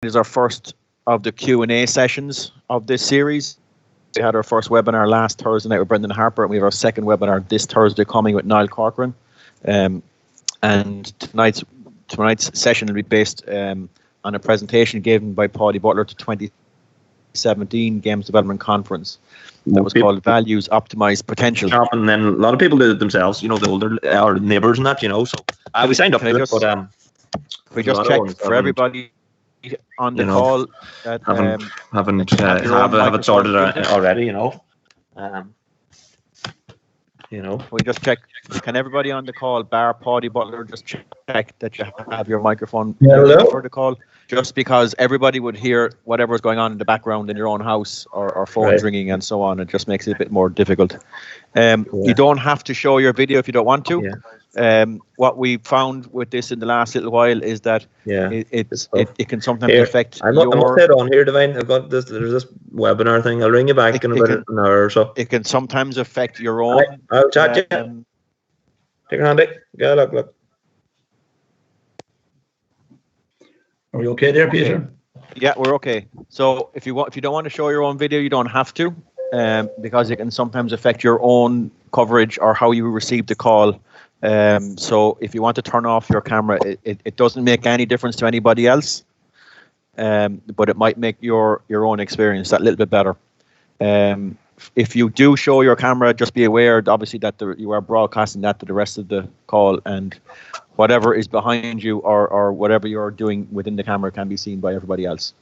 is our first of the Q&A sessions of this series. We had our first webinar last Thursday night with Brendan Harper, and we have our second webinar this Thursday coming with Niall Corcoran. And tonight's session will be based on a presentation given by Paudie Butler to 2017 Games Development Conference that was called Values Optimized Potential. And then a lot of people did it themselves, the older our neighbours and that, so we signed up for it. But we just checked for everybody on the call that have it sorted already, We just check. Can everybody on the call, bar Paudie Butler, just check that you have your microphone for the call? Just because everybody would hear whatever's going on in the background in your own house or phones ringing and so on. It just makes it a bit more difficult. You don't have to show your video if you don't want to. What we found with this in the last little while is that it can sometimes affect I'm upset on here, Divine. I've got this. There's this webinar thing. I'll ring you back in about an hour or so. It can sometimes affect your own. I'll chat to you. Take your hand, Dick. Yeah, look. Are we okay there, Peter? Yeah, we're okay. So if you don't want to show your own video, you don't have to, because it can sometimes affect your own coverage or how you receive the call. So if you want to turn off your camera, it doesn't make any difference to anybody else, but it might make your own experience that little bit better. If you do show your camera, just be aware, obviously, that you are broadcasting that to the rest of the call, and whatever is behind you or whatever you're doing within the camera can be seen by everybody else.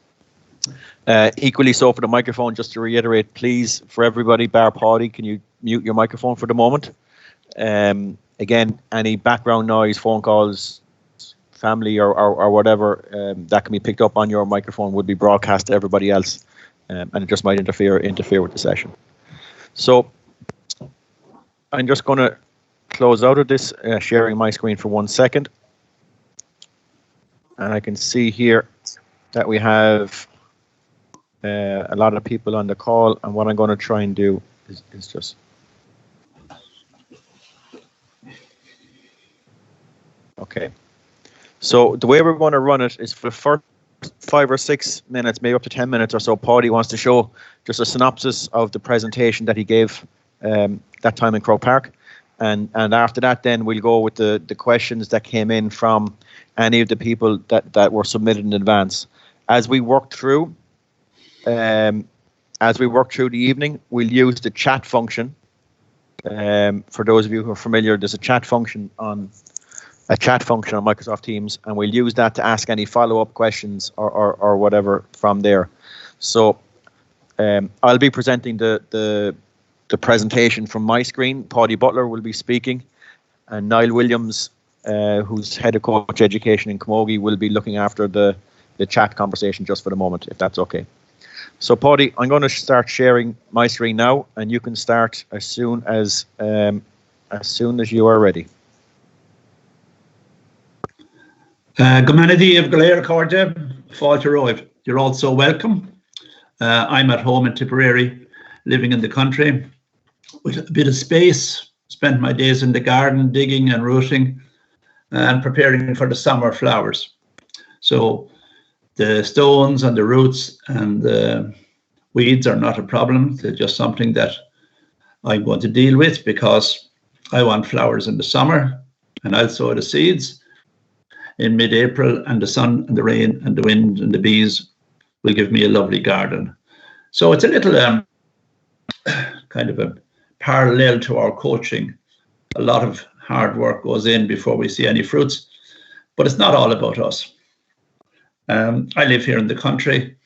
Equally so for the microphone, just to reiterate, please, for everybody, bar Paudie, can you mute your microphone for the moment? Again, any background noise, phone calls, family or whatever, that can be picked up on your microphone would be broadcast to everybody else, and it just might interfere with the session. So I'm just going to close out of this, sharing my screen for 1 second. And I can see here that we have a lot of people on the call, and what I'm going to try and do is just... Okay, so the way we're going to run it is for the first 5 or 6 minutes, maybe up to 10 minutes or so, Paudie wants to show just a synopsis of the presentation that he gave that time in Croke Park. And after that, then we'll go with the questions that came in from any of the people that were submitted in advance. As we work through the evening, we'll use the chat function. For those of you who are familiar, there's a chat function on Microsoft Teams, and we'll use that to ask any follow-up questions or whatever from there. So I'll be presenting the presentation from my screen. Paudie Butler will be speaking, and Niall Williams, who's head of Coach Education in Camogie, will be looking after the chat conversation just for the moment, if that's okay. So Paudie, I'm going to start sharing my screen now, and you can start as soon as you are ready. Gomanity of Galera Corda, Falter. You're also welcome. I'm at home in Tipperary, living in the country with a bit of space. Spent my days in the garden, digging and rooting and preparing for the summer flowers. So the stones and the roots and the weeds are not a problem. They're just something that I'm going to deal with because I want flowers in the summer, and I'll sow the seeds in mid-April, and the sun and the rain and the wind and the bees will give me a lovely garden. So it's a little kind of a parallel to our coaching. A lot of hard work goes in before we see any fruits, but it's not all about us. I live here in the country,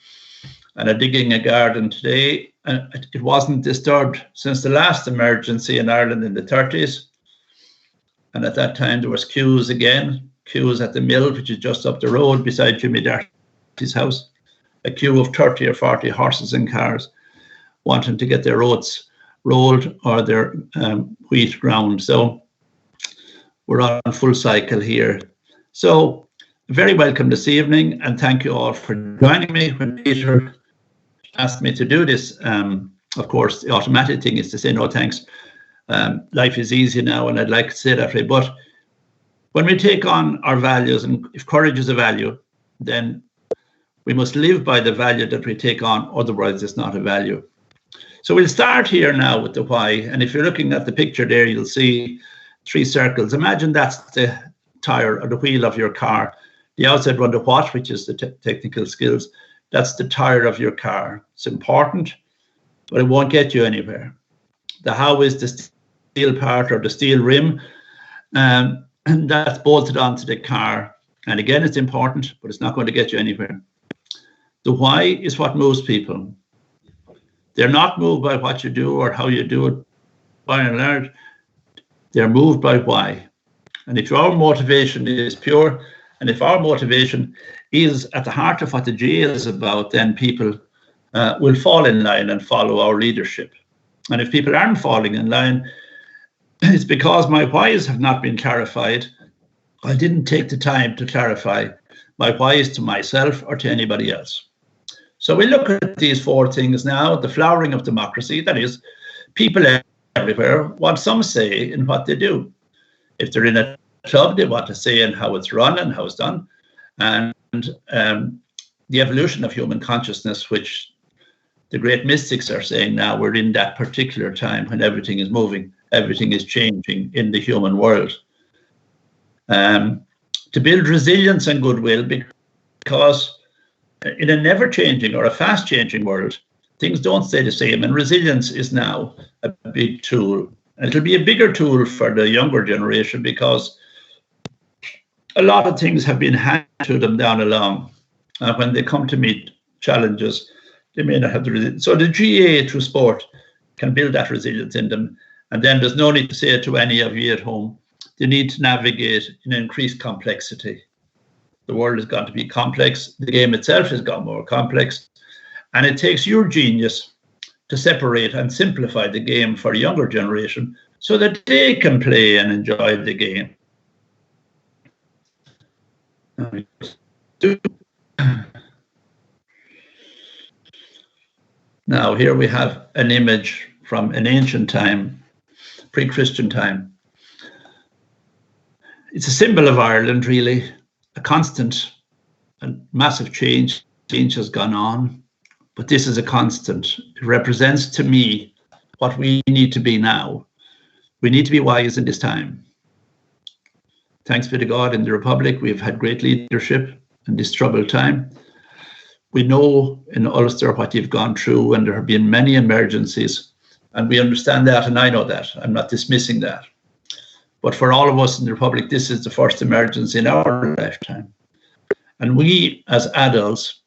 and I'm digging a garden today, and it wasn't disturbed since the last emergency in Ireland in the 30s. And at that time there was queues at the mill, which is just up the road beside Jimmy Darcy's house, a queue of 30 or 40 horses and cars wanting to get their oats rolled or their wheat ground. So we're on full cycle here. So very welcome this evening, and thank you all for joining me. When Peter asked me to do this, of course, the automatic thing is to say no thanks. Life is easy now, and I'd like to say that way, but when we take on our values, and if courage is a value, then We must live by the value that we take on, otherwise it's not a value. So we'll start here now with the why. And if you're looking at the picture there, you'll see 3 circles. Imagine that's the tire or the wheel of your car. The outside one, the what, which is the technical skills, that's the tire of your car. It's important, but it won't get you anywhere. The how is the steel part or the steel rim, and that's bolted onto the car. And again, it's important, but it's not going to get you anywhere. The why is what moves people. They're not moved by what you do or how you do it, by and large. They're moved by why. And if our motivation is pure, and if our motivation is at the heart of what the GA is about, then people will fall in line and follow our leadership. And if people aren't falling in line, it's because my whys have not been clarified. I didn't take the time to clarify my whys to myself or to anybody else. So we look at these 4 things now: the flowering of democracy, that is, people everywhere want some say in what they do. If they're in a club, they want to say in how it's run and how it's done. And the evolution of human consciousness, which the great mystics are saying now, we're in that particular time when everything is moving, everything is changing in the human world. To build resilience and goodwill, because in a never-changing or a fast-changing world, things don't stay the same, and resilience is now a big tool. And it'll be a bigger tool for the younger generation because a lot of things have been handed to them down along. When they come to meet challenges, they may not have the resilience. So the GA through sport can build that resilience in them. And then there's no need to say it to any of you at home. They need to navigate in increased complexity. The world has got to be complex. The game itself has got more complex. And it takes your genius to separate and simplify the game for a younger generation so that they can play and enjoy the game. Now, here we have an image from an ancient time, pre-Christian time. It's a symbol of Ireland, really, a constant and massive change. Change has gone on, but this is a constant. It represents to me what we need to be now. We need to be wise in this time. Thanks be to God, in the Republic, we've had great leadership in this troubled time. We know in Ulster what you've gone through, and there have been many emergencies, and we understand that, and I know that. I'm not dismissing that. But for all of us in the Republic, this is the first emergency in our lifetime. And we, as adults,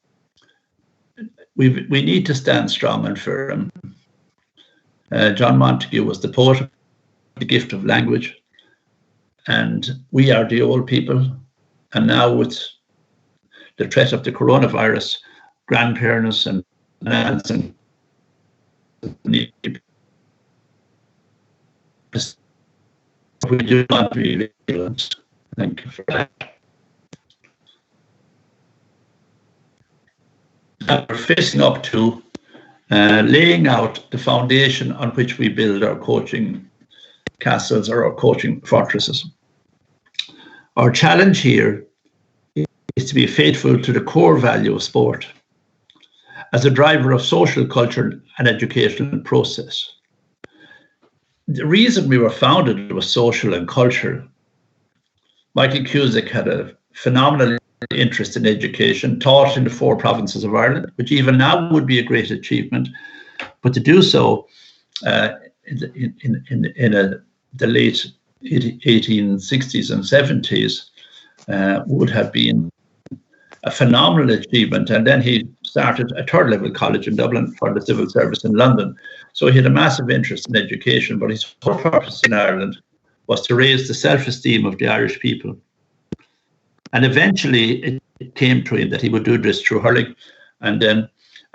we need to stand strong and firm. John Montague was the poet of the gift of language, and we are the old people. And now with the threat of the coronavirus, grandparents and aunts and we do not be vigilant. Thank you for that. Now we're facing up to laying out the foundation on which we build our coaching castles or our coaching fortresses. Our challenge here is to be faithful to the core value of sport as a driver of social culture and educational process. The reason we were founded was social and culture. Michael Cusack had a phenomenal interest in education, taught in the 4 provinces of Ireland, which even now would be a great achievement. But to do so in the late 1860s and 70s would have been a phenomenal achievement. And then he started a 3rd level college in Dublin for the civil service in London. So he had a massive interest in education, but his whole purpose in Ireland was to raise the self-esteem of the Irish people. And eventually it came to him that he would do this through hurling. And then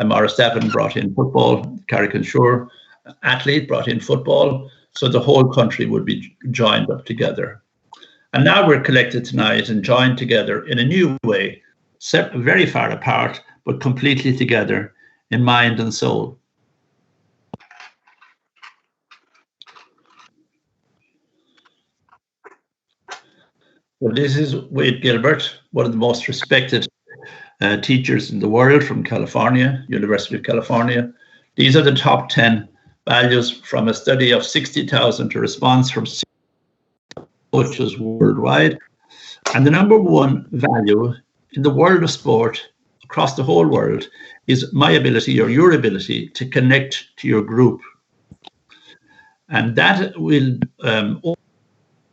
Maurice Davin brought in football, Carrick Shore athlete brought in football, so the whole country would be joined up together. And now we're collected tonight and joined together in a new way, very far apart, but completely together in mind and soul. Well, this is Wade Gilbert, one of the most respected teachers in the world from California, University of California. These are the top 10 values from a study of 60,000 to response from coaches worldwide. And the number one value in the world of sport across the whole world is my ability or your ability to connect to your group. And that will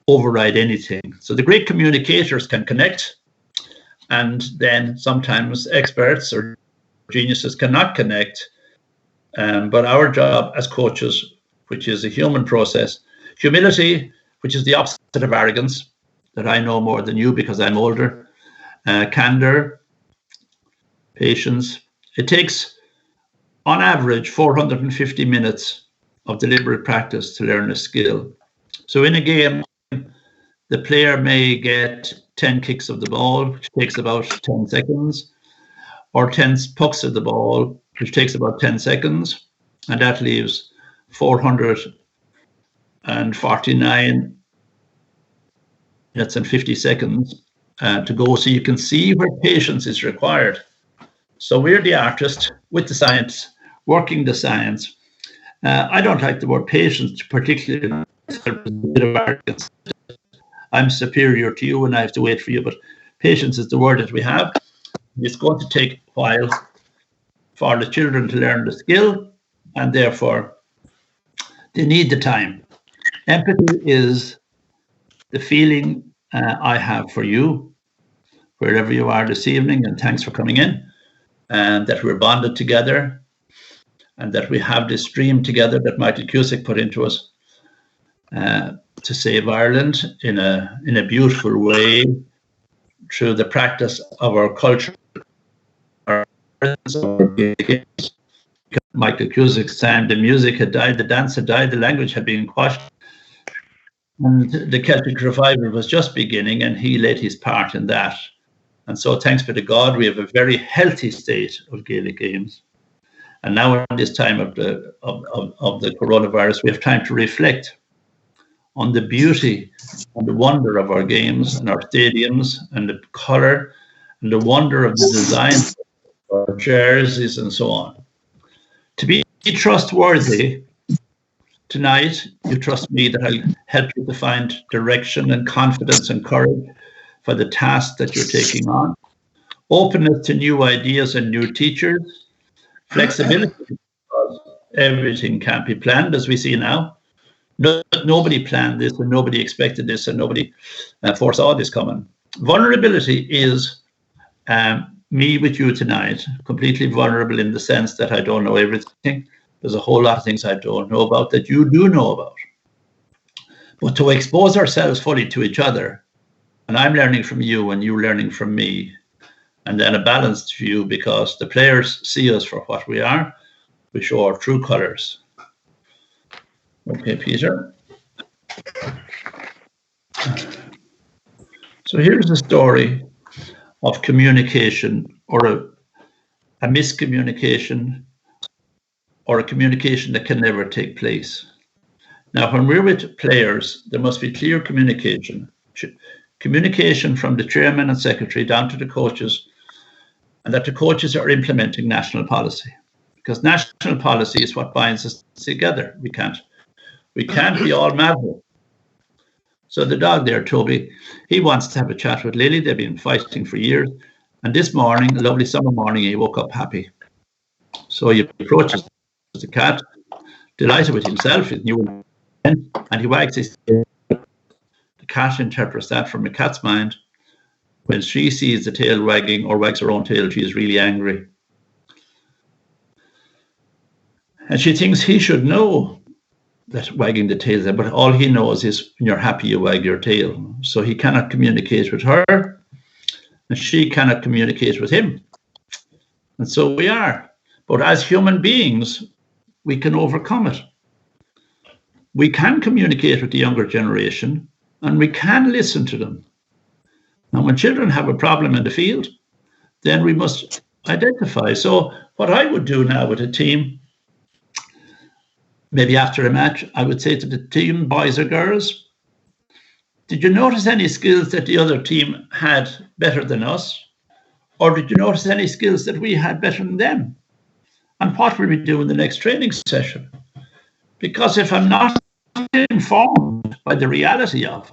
override anything. So the great communicators can connect, and then sometimes experts or geniuses cannot connect. But our job as coaches, which is a human process, humility, which is the opposite of arrogance, that I know more than you because I'm older, candor, patience. It takes, on average, 450 minutes of deliberate practice to learn a skill. So in a game, the player may get 10 kicks of the ball, which takes about 10 seconds, or 10 pucks of the ball, which takes about 10 seconds, and that leaves 449 minutes and 50 seconds to go. So you can see where patience is required. So we're the artist with the science, working the science. I don't like the word patience particularly. A bit of arrogance. I'm superior to you and I have to wait for you, but patience is the word that we have. It's going to take a while for the children to learn the skill, and therefore they need the time. Empathy is the feeling I have for you, wherever you are this evening, and thanks for coming in, and that we're bonded together, and that we have this dream together that Michael Cusick put into us to save Ireland in a beautiful way through the practice of our culture. Michael Cusick's time, the music had died, the dance had died, the language had been quashed, and the Celtic revival was just beginning, and he led his part in that. And so thanks be to God, we have a very healthy state of Gaelic games. And now in this time of the coronavirus, we have time to reflect on the beauty and the wonder of our games and our stadiums and the colour and the wonder of the design of our jerseys and so on. To be trustworthy, tonight you trust me that I'll help you to find direction and confidence and courage for the task that you're taking on. Openness to new ideas and new teachers. Flexibility, because everything can't be planned as we see now. Nobody planned this and nobody expected this and nobody foresaw this coming. Vulnerability is me with you tonight, completely vulnerable in the sense that I don't know everything. There's a whole lot of things I don't know about that you do know about. But to expose ourselves fully to each other, and I'm learning from you and you're learning from me, and then a balanced view because the players see us for what we are, we show our true colours. Okay, Peter. So here's a story of communication or a miscommunication or a communication that can never take place. Now, when we're with players, there must be clear communication. Communication from the chairman and secretary down to the coaches, and that the coaches are implementing national policy. Because national policy is what binds us together. We can't be all mad. So the dog there, Toby, he wants to have a chat with Lily. They've been fighting for years. And this morning, a lovely summer morning, he woke up happy. So he approaches the cat, delighted with himself, his new and he wags his tail. The cat interprets that from a cat's mind. When she sees the tail wagging or wags her own tail, she is really angry. And she thinks he should know that wagging the tail, but all he knows is when you're happy, you wag your tail. So he cannot communicate with her, and she cannot communicate with him. And so we are. But as human beings, we can overcome it. We can communicate with the younger generation, and we can listen to them. And when children have a problem in the field, then we must identify. So what I would do now with a team, maybe after a match, I would say to the team, boys or girls, did you notice any skills that the other team had better than us? Or did you notice any skills that we had better than them? And what will we do in the next training session? Because if I'm not informed by the reality of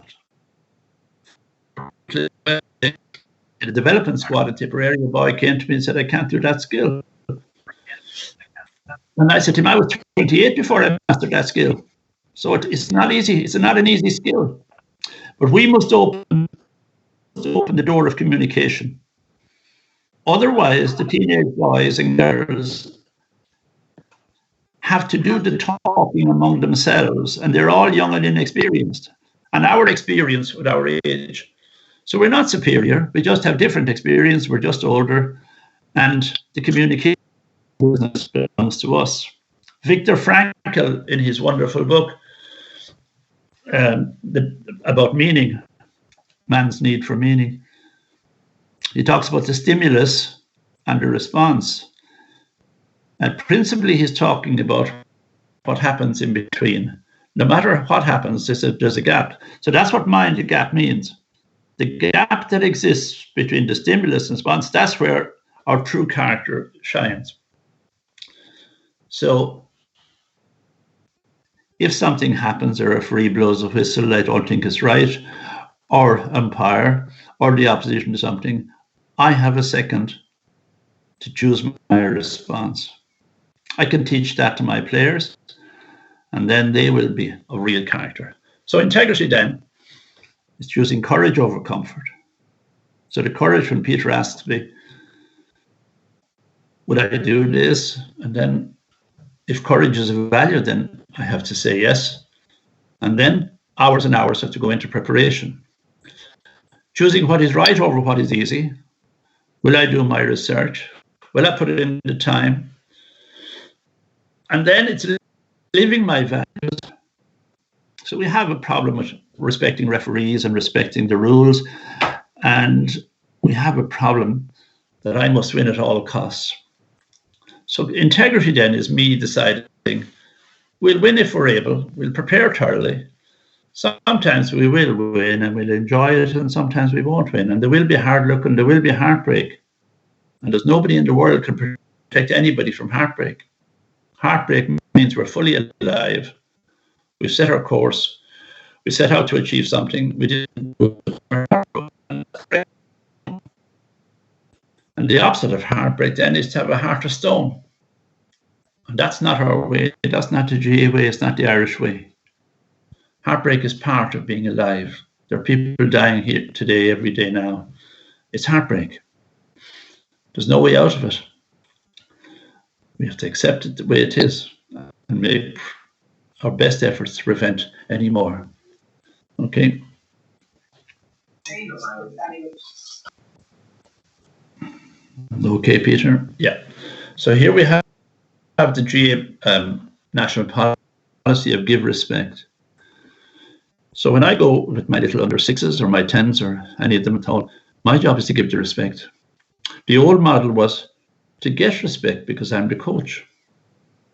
it, in the development squad at Tipperary, a boy came to me and said, I can't do that skill. And I said to him, I was 28 before I mastered that skill. So it's not easy. It's not an easy skill. But we must open the door of communication. Otherwise, the teenage boys and girls have to do the talking among themselves, and they're all young and inexperienced. And our experience with our age. So we're not superior. We just have different experience. We're just older. And the communication business belongs to us. Viktor Frankl, in his wonderful book about meaning, man's need for meaning, he talks about the stimulus and the response. And principally, he's talking about what happens in between. No matter what happens, there's a gap. So that's what mind the gap means. The gap that exists between the stimulus and response, that's where our true character shines. So if something happens, or a referee blows a whistle I don't think is right, or umpire, or the opposition to something, I have a second to choose my response. I can teach that to my players, and then they will be a real character. So integrity then is choosing courage over comfort. So the courage when Peter asks me, would I do this? And then if courage is a value, then I have to say yes. And then hours and hours have to go into preparation. Choosing what is right over what is easy. Will I do my research? Will I put it in the time? And then it's living my values. So we have a problem with respecting referees and respecting the rules. And we have a problem that I must win at all costs. So integrity then is me deciding we'll win if we're able. We'll prepare thoroughly. Sometimes we will win and we'll enjoy it, and sometimes we won't win. And there will be hard luck and there will be heartbreak. And there's nobody in the world can protect anybody from heartbreak. Heartbreak means we're fully alive. We've set our course. We set out to achieve something. We didn't do it. And the opposite of heartbreak then is to have a heart of stone. And that's not our way. That's not the GA way. It's not the Irish way. Heartbreak is part of being alive. There are people dying here today, every day now. It's heartbreak. There's no way out of it. We have to accept it the way it is and make our best efforts to prevent any more. Okay? Okay, Peter? Yeah. So here we have the GA national policy of give respect. So when I go with my little under sixes or my 10s or any of them at all, my job is to give the respect. The old model was to get respect because I'm the coach.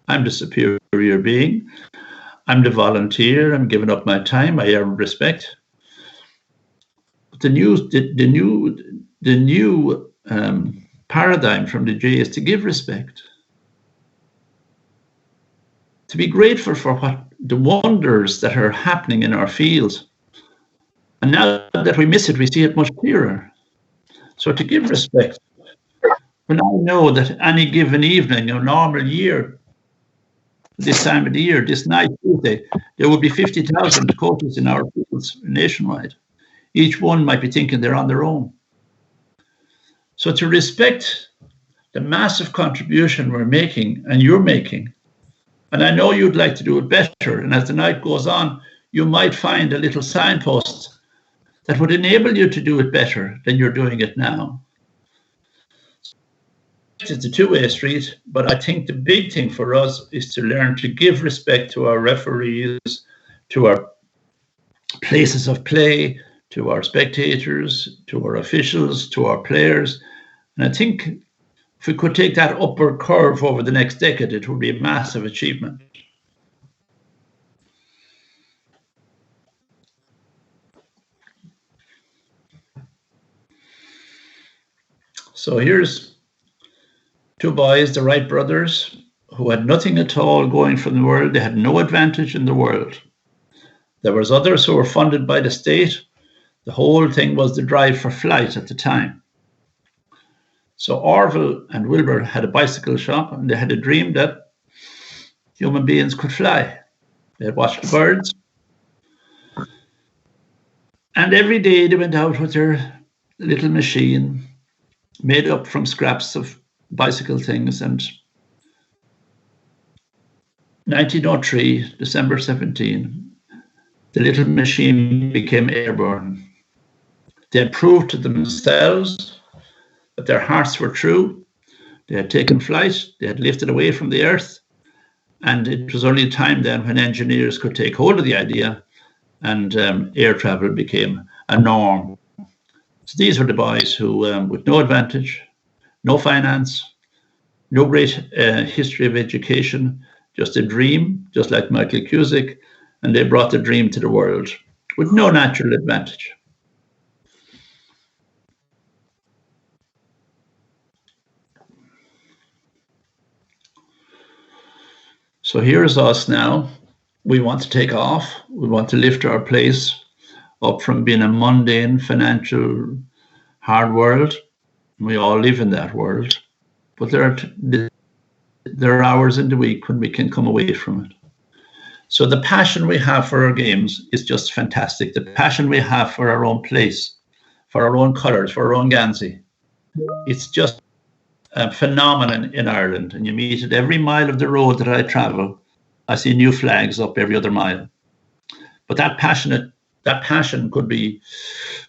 I'm the superior being. I'm the volunteer. I'm giving up my time. I earn respect. But the new paradigm from the J is to give respect. To be grateful for what the wonders that are happening in our fields. And now that we miss it, we see it much clearer. So to give respect, when I know that any given evening or normal year, this time of the year, this night, Tuesday, there will be 50,000 coaches in our fields nationwide. Each one might be thinking they're on their own. So to respect the massive contribution we're making and you're making, and I know you'd like to do it better, and as the night goes on, you might find a little signpost that would enable you to do it better than you're doing it now. It's a two-way street, but I think the big thing for us is to learn to give respect to our referees, to our places of play, to our spectators, to our officials, to our players. And I think if we could take that upward curve over the next decade, it would be a massive achievement. So here's two boys, the Wright brothers, who had nothing at all going from the world. They had no advantage in the world. There was others who were funded by the state. The whole thing was the drive for flight at the time. So Orville and Wilbur had a bicycle shop, and they had a dream that human beings could fly. They had watched the birds. And every day they went out with their little machine made up from scraps of bicycle things. And 1903, December 17, the little machine became airborne. They had proved to themselves that their hearts were true. They had taken flight. They had lifted away from the earth. And it was only time then when engineers could take hold of the idea, and air travel became a norm. So these were the boys who, with no advantage, no finance, no great history of education, just a dream, just like Michael Cusick, and they brought the dream to the world with no natural advantage. So here's us now. We want to take off. We want to lift our place up from being a mundane, financial, hard world. We all live in that world. But there are hours in the week when we can come away from it. So the passion we have for our games is just fantastic. The passion we have for our own place, for our own colours, for our own Gansey. It's just a phenomenon in Ireland, and you meet it every mile of the road that I travel. I see new flags up every other mile. But that passion could be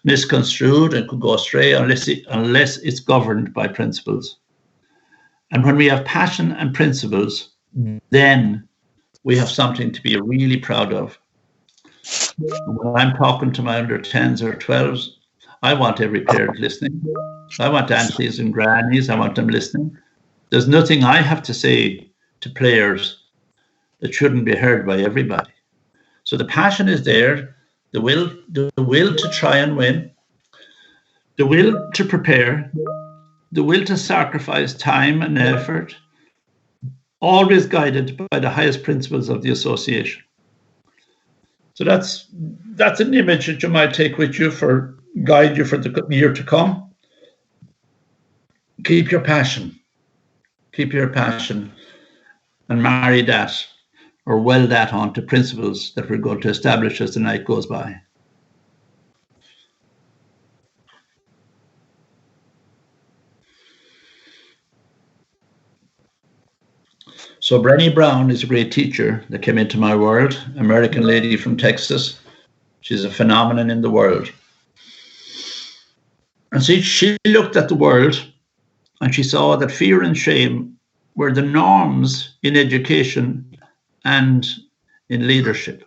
misconstrued and could go astray unless it's governed by principles. And when we have passion and principles, then we have something to be really proud of. When I'm talking to my under 10s or 12s, I want every parent listening. I want aunties and grannies. I want them listening. There's nothing I have to say to players that shouldn't be heard by everybody. So the passion is there, the will to try and win, the will to prepare, the will to sacrifice time and effort, always guided by the highest principles of the association. So that's an image that you might take with you guide you for the year to come. Keep your passion, and marry that or weld that onto principles that we're going to establish as the night goes by. So Brené Brown is a great teacher that came into my world, American lady from Texas. She's a phenomenon in the world. And see, she looked at the world and she saw that fear and shame were the norms in education and in leadership.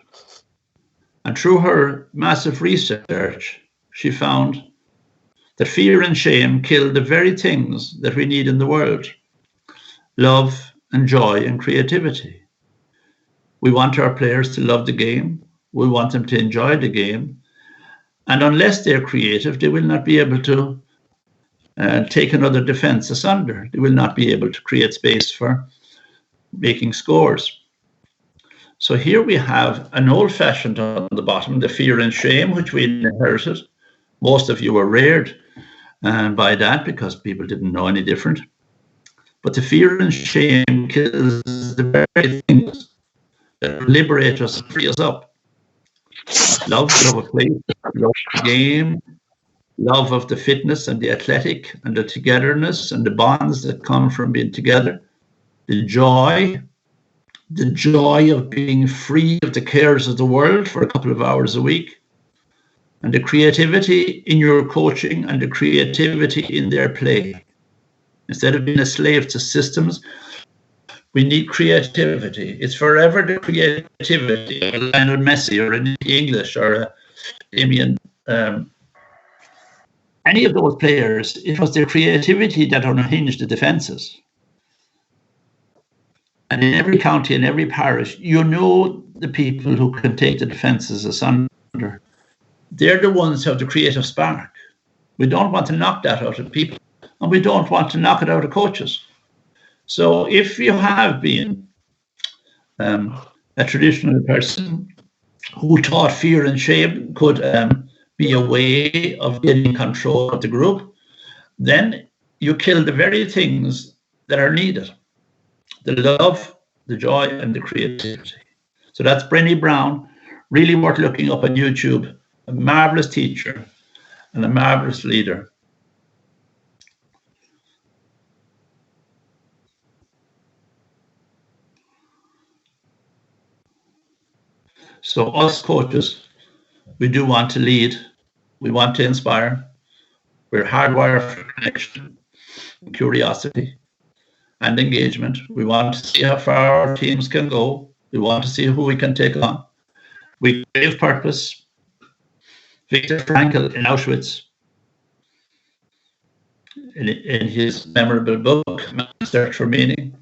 And through her massive research, she found that fear and shame kill the very things that we need in the world: love and joy and creativity. We want our players to love the game. We want them to enjoy the game. And unless they're creative, they will not be able to take another defence asunder. They will not be able to create space for making scores. So here we have an old-fashioned on the bottom, the fear and shame, which we inherited. Most of you were reared by that because people didn't know any different. But the fear and shame kills the very things that liberate us and free us up. Love of play, love of the game, love of the fitness and the athletic and the togetherness and the bonds that come from being together. The joy of being free of the cares of the world for a couple of hours a week. And the creativity in your coaching and the creativity in their play. Instead of being a slave to systems, we need creativity. It's forever the creativity of Lionel Messi or an English or a Damien, any of those players. It was their creativity that unhinged the defences. And in every county, in every parish, you know the people who can take the defences asunder. They're the ones who have the creative spark. We don't want to knock that out of people and we don't want to knock it out of coaches. So if you have been a traditional person who thought fear and shame could be a way of getting control of the group, then you kill the very things that are needed: the love, the joy, and the creativity. So that's Brené Brown, really worth looking up on YouTube, a marvelous teacher and a marvelous leader. So us coaches, we do want to lead, we want to inspire, we're hardwired for connection, curiosity, and engagement. We want to see how far our teams can go. We want to see who we can take on. We crave purpose. Viktor Frankl in Auschwitz, in his memorable book, Search for Meaning,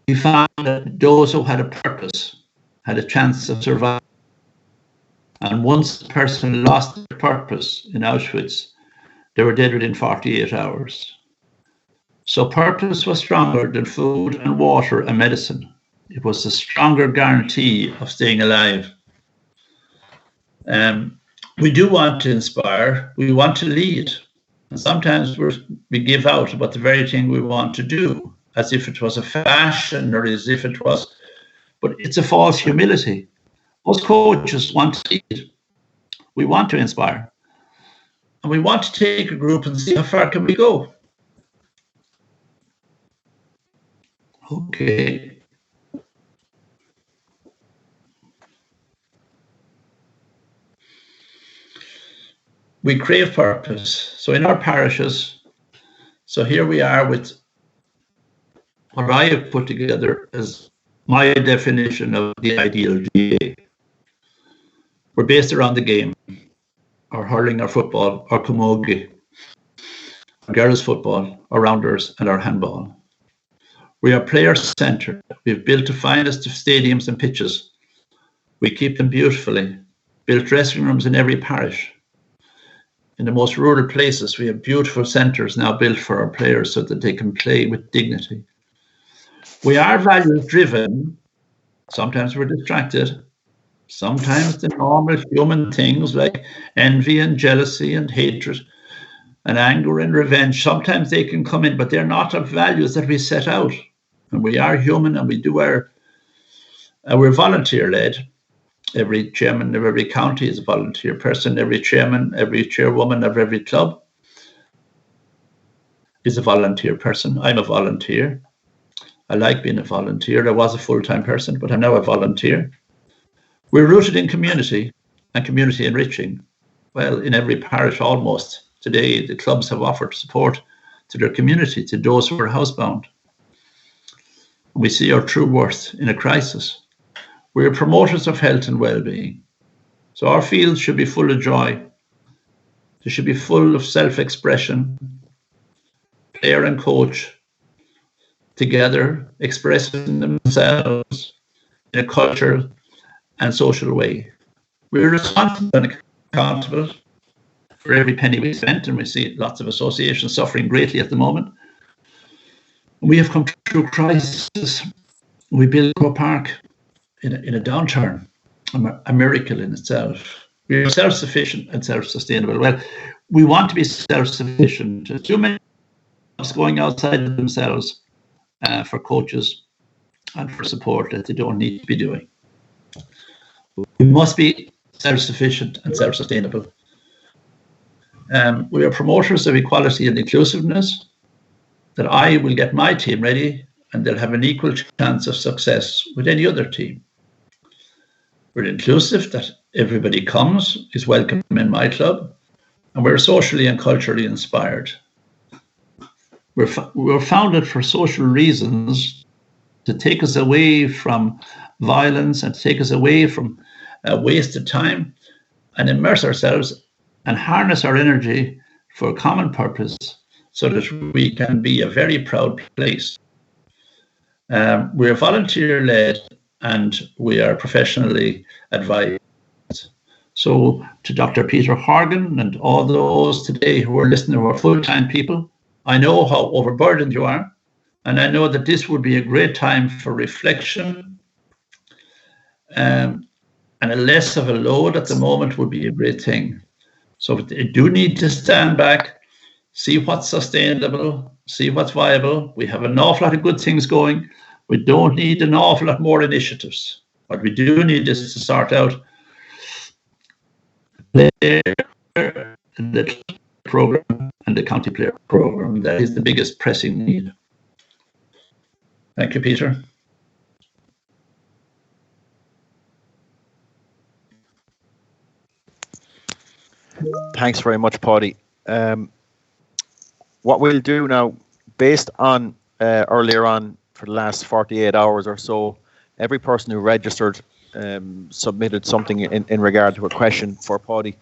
he found that those who had a purpose had a chance of survival. And once the person lost their purpose in Auschwitz, they were dead within 48 hours. So purpose was stronger than food and water and medicine. It was a stronger guarantee of staying alive. We do want to inspire, we want to lead. And sometimes we give out about the very thing we want to do, as if it was a fashion or as if it was, but it's a false humility. Most coaches want to lead. We want to inspire. And we want to take a group and see how far can we go. Okay. We crave purpose. So in our parishes, so here we are with what I have put together as my definition of the ideal GA. We're based around the game, our hurling, our football, our camogie, our girls' football, our rounders, and our handball. We are player-centred. We've built the finest of stadiums and pitches. We keep them beautifully, built dressing rooms in every parish. In the most rural places, we have beautiful centres now built for our players so that they can play with dignity. We are values-driven. Sometimes we're distracted. Sometimes the normal human things like envy and jealousy and hatred and anger and revenge, sometimes they can come in, but they're not of values that we set out. And we are human, and we do we're volunteer-led. Every chairman of every county is a volunteer person. Every chairman, every chairwoman of every club is a volunteer person. I'm a volunteer. I like being a volunteer. I was a full-time person, but I'm now a volunteer. We're rooted in community and community enriching. Well, in every parish almost today, the clubs have offered support to their community, to those who are housebound. We see our true worth in a crisis. We are promoters of health and well-being. So our fields should be full of joy. They should be full of self-expression, player and coach together, expressing themselves in a cultural and social way. We're responsible and accountable for every penny we spent, and we see lots of associations suffering greatly at the moment. We have come through crisis. We built Crow Park in a downturn, a miracle in itself. We are self-sufficient and self-sustainable. Well, we want to be self-sufficient. There's too many going outside of themselves for coaches and for support that they don't need to be doing. We must be self-sufficient and self-sustainable. We are promoters of equality and inclusiveness, that I will get my team ready and they'll have an equal chance of success with any other team. We're inclusive, that everybody comes, is welcome in my club, and we're socially and culturally inspired. We're founded for social reasons, to take us away from violence and take us away from wasted time, and immerse ourselves and harness our energy for a common purpose so that we can be a very proud place. We're volunteer-led and we are professionally advised. So to Dr. Peter Horgan and all those today who are listening who are full-time people, I know how overburdened you are, and I know that this would be a great time for reflection, and a less of a load at the moment would be a great thing. So you do need to stand back, see what's sustainable, see what's viable. We have an awful lot of good things going. We don't need an awful lot more initiatives. What we do need is to sort out the program and the county player program. That is the biggest pressing need. Thank you, Peter. Thanks very much, Paudie. What we'll do now, based on earlier on for the last 48 hours or so, every person who registered submitted something in regard to a question for Paudie.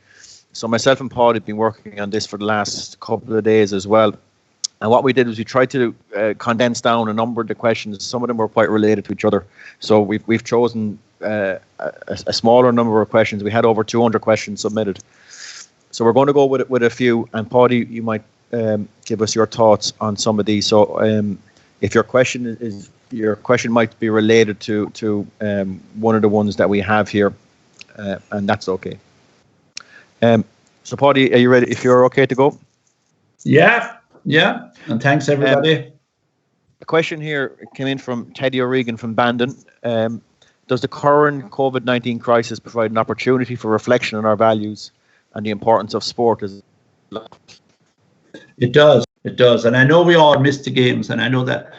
So myself and Paudie have been working on this for the last couple of days as well. And what we did was we tried to condense down a number of the questions. Some of them were quite related to each other. So we've chosen a smaller number of questions. We had over 200 questions submitted. So we're going to go with a few. And Paudie, you might give us your thoughts on some of these. So if your question might be related to one of the ones that we have here, and that's okay. So Paudie, are you ready? If you're okay to go? Yeah, and thanks everybody. A question here came in from Teddy O'Regan from Bandon. Does the current COVID-19 crisis provide an opportunity for reflection on our values and the importance of sport? It does, and I know we all missed the games, and I know that.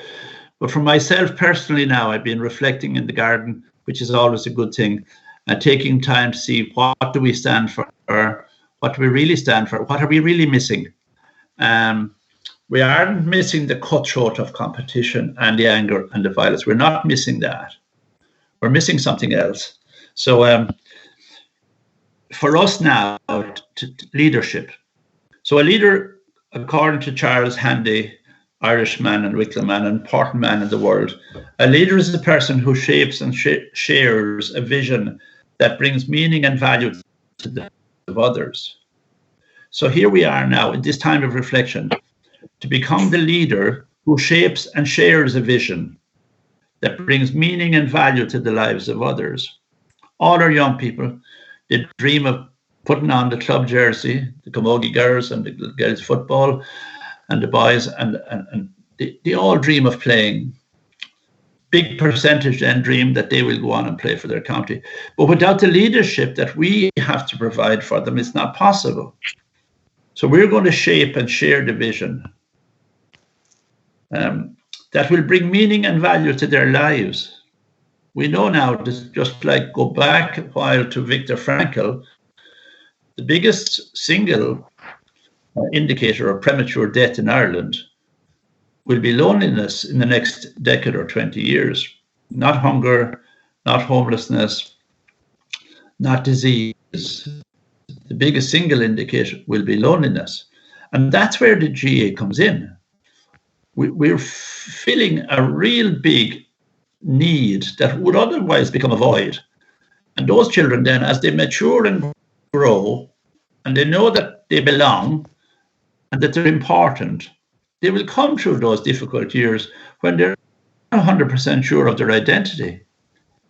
But for myself personally now, I've been reflecting in the garden, which is always a good thing, and taking time to see what do we stand for, what do we really stand for, what are we really missing. We aren't missing the cutthroat of competition and the anger and the violence. We're not missing that. We're missing something else. So for us now, leadership. So a leader, according to Charles Handy, Irishman and Wicklow man, an important man in the world, a leader is the person who shapes and shares a vision that brings meaning and value to the of others. So here we are now in this time of reflection to become the leader who shapes and shares a vision that brings meaning and value to the lives of others. All our young people, they dream of putting on the club jersey, the Camogie girls and the girls football and the boys, and they all dream of playing. Big percentage then dream that they will go on and play for their county. But without the leadership that we have to provide for them, it's not possible. So we're going to shape and share the vision that will bring meaning and value to their lives. We know now, just like go back a while to Viktor Frankl, the biggest single indicator of premature death in Ireland will be loneliness in the next decade or 20 years. Not hunger, not homelessness, not disease. The biggest single indicator will be loneliness. And that's where the GA comes in. We're filling a real big need that would otherwise become a void. And those children then, as they mature and grow, and they know that they belong and that they're important, they will come through those difficult years when they're 100% sure of their identity,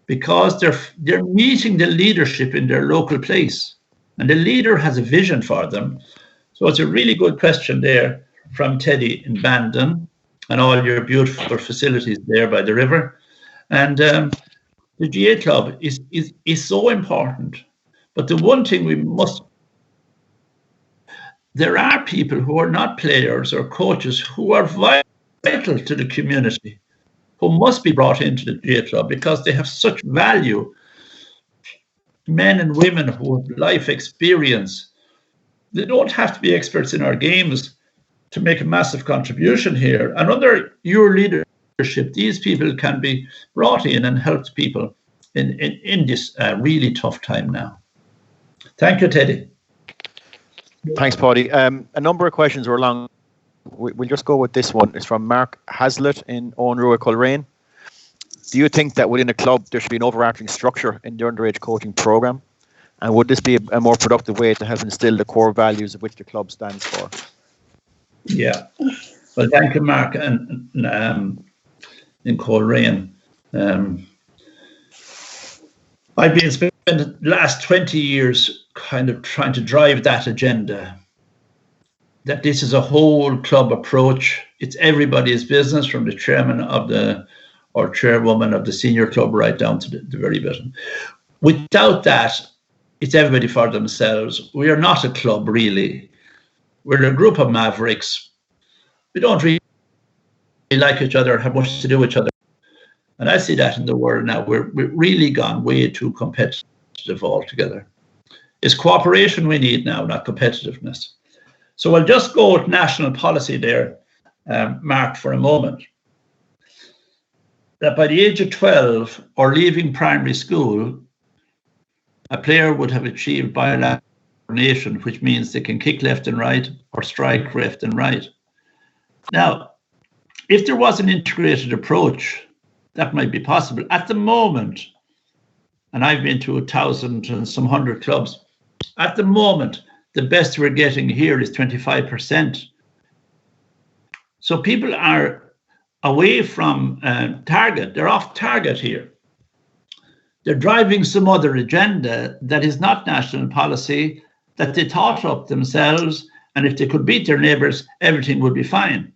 because they're meeting the leadership in their local place, and the leader has a vision for them. So it's a really good question there from Teddy in Bandon and all your beautiful facilities there by the river. And the GA Club is so important. But the one thing there are people who are not players or coaches who are vital to the community, who must be brought into the GA Club because they have such value. Men and women who have life experience. They don't have to be experts in our games to make a massive contribution here. And under your leadership, these people can be brought in and helped people in this really tough time now. Thank you, Teddy. Thanks, Paudie. A number of questions were long. We'll just go with this one. It's from Mark Hazlitt in Owenrua, Coleraine. Do you think that within a club there should be an overarching structure in the underage coaching programme? And would this be a more productive way to help instill the core values of which the club stands for? Yeah. Well, thank you, Mark, and in Coleraine. I've been spending the last 20 years kind of trying to drive that agenda, that this is a whole club approach. It's everybody's business, from the chairman of or chairwoman of the senior club right down to the very bottom. Without that, it's everybody for themselves. We are not a club, really. We're a group of mavericks. We don't really like each other, have much to do with each other. And I see that in the world now. We're really gone way too competitive altogether. It's cooperation we need now, not competitiveness. So I'll just go with national policy there, Mark, for a moment. That by the age of 12 or leaving primary school, a player would have achieved bilateral coordination, which means they can kick left and right or strike left and right. Now, if there was an integrated approach, that might be possible. At the moment, and I've been to 1,000 and some 100 clubs, at the moment, the best we're getting here is 25%. So people are away from target. They're off target here. They're driving some other agenda that is not national policy, that they thought up themselves, and if they could beat their neighbours, everything would be fine.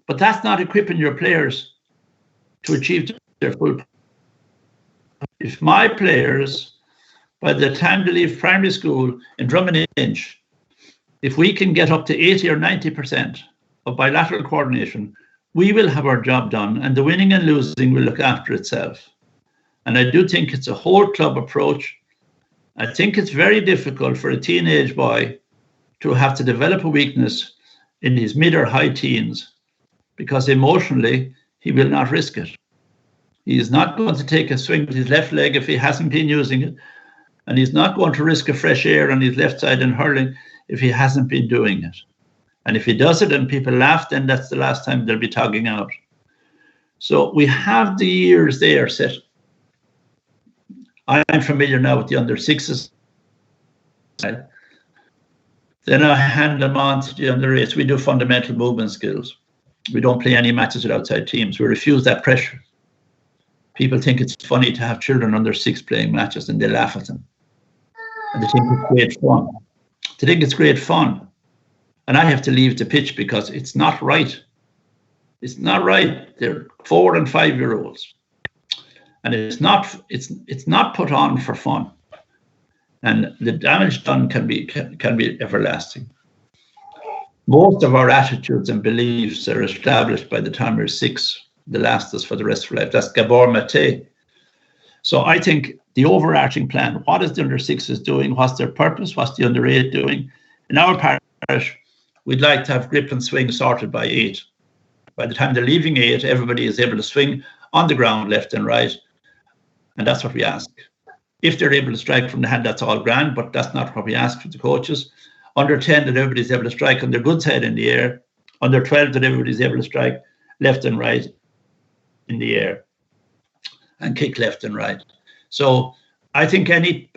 But that's not equipping your players to achieve their full. If my players, by the time they leave primary school in Drom Inch, if we can get up to 80 or 90% of bilateral coordination, we will have our job done, and the winning and losing will look after itself. And I do think it's a whole club approach. I think it's very difficult for a teenage boy to have to develop a weakness in his mid or high teens, because emotionally he will not risk it. He is not going to take a swing with his left leg if he hasn't been using it, and he's not going to risk a fresh air on his left side in hurling if he hasn't been doing it. And if he does it and people laugh, then that's the last time they'll be togging out. So we have the years there set. I'm familiar now with the under sixes. Then I hand them on to the under eights. We do fundamental movement skills. We don't play any matches with outside teams. We refuse that pressure. People think it's funny to have children under 6 playing matches, and they laugh at them. And they think it's great fun. They think it's great fun. And I have to leave the pitch because it's not right. It's not right. They're 4 and 5 year olds. And it's not put on for fun. And the damage done can be everlasting. Most of our attitudes and beliefs are established by the time we're 6. They last us for the rest of life. That's Gabor Mate. So I think the overarching plan, what is the under 6s doing? What's their purpose? What's the under 8 doing? In our parish, we'd like to have grip and swing sorted by 8. By the time they're leaving 8, everybody is able to swing on the ground left and right. And that's what we ask. If they're able to strike from the hand, that's all grand, but that's not what we ask for the coaches. Under 10, that everybody's able to strike on their good side in the air. Under 12, that everybody's able to strike left and right in the air and kick left and right. So I think any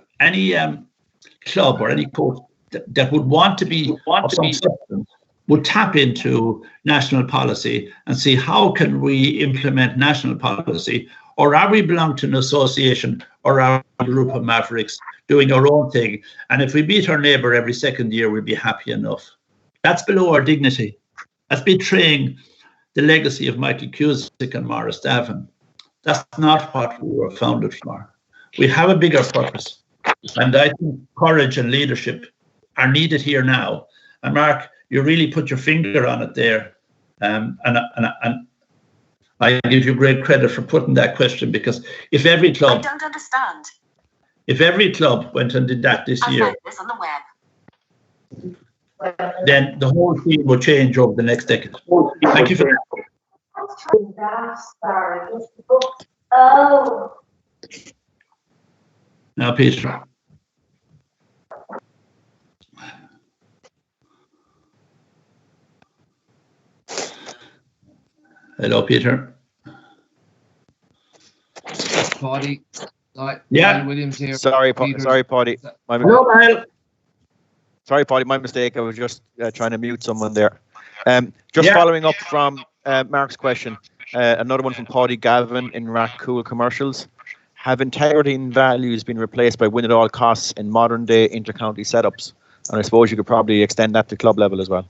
club or any coach that would want to be of some substance would tap into national policy and see how can we implement national policy, or are we belong to an association, or are we a group of mavericks doing our own thing? And if we beat our neighbour every second year, we'll be happy enough. That's below our dignity. That's betraying the legacy of Michael Cusick and Maurice Davin. That's not what we were founded for. We have a bigger purpose. And I think courage and leadership are needed here now. And Mark, you really put your finger on it there. And I give you great credit for putting that question, because if every club... I don't understand. If every club went and did that this year... I found this on the web. Then the whole thing will change over the next decade. Thank you for that. Oh. Now, Peter. Hello, Peter. Paudie, Yeah. Williams here. Sorry, Paudie. Hello, Niall. Sorry, Paudie, my mistake. I was just trying to mute someone there. Following up from Mark's question, another one from Paudie Gavin in Rackcool Commercials. Have integrity and values been replaced by win at all costs in modern day intercounty setups? And I suppose you could probably extend that to club level as well.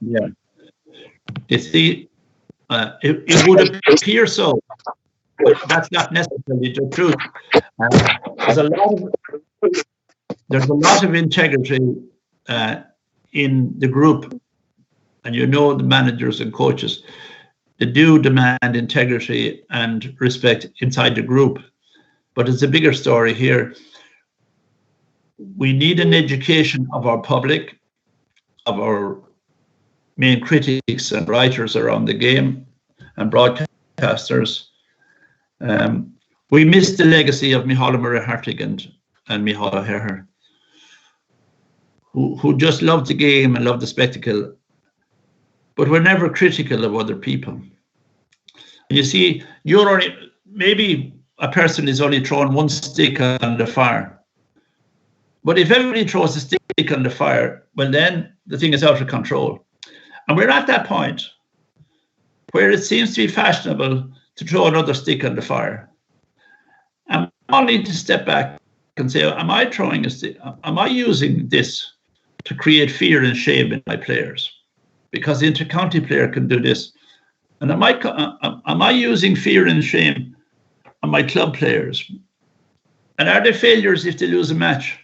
Yeah. You see, it would appear so, but that's not necessarily the truth. There's a lot of integrity in the group, and the managers and coaches, they do demand integrity and respect inside the group. But it's a bigger story here. We need an education of our public, of our main critics and writers around the game and broadcasters. We missed the legacy of Micheál Murray-Hartig and Micheál O'Hare, who just loved the game and loved the spectacle, but were never critical of other people. And you see, maybe a person is only throwing one stick on the fire. But if everybody throws a stick on the fire, well, then the thing is out of control. And we're at that point where it seems to be fashionable to throw another stick on the fire. And I need to step back and say, am I throwing a stick? Am I using this to create fear and shame in my players? Because the intercounty player can do this. And am I using fear and shame on my club players? And are they failures if they lose a match?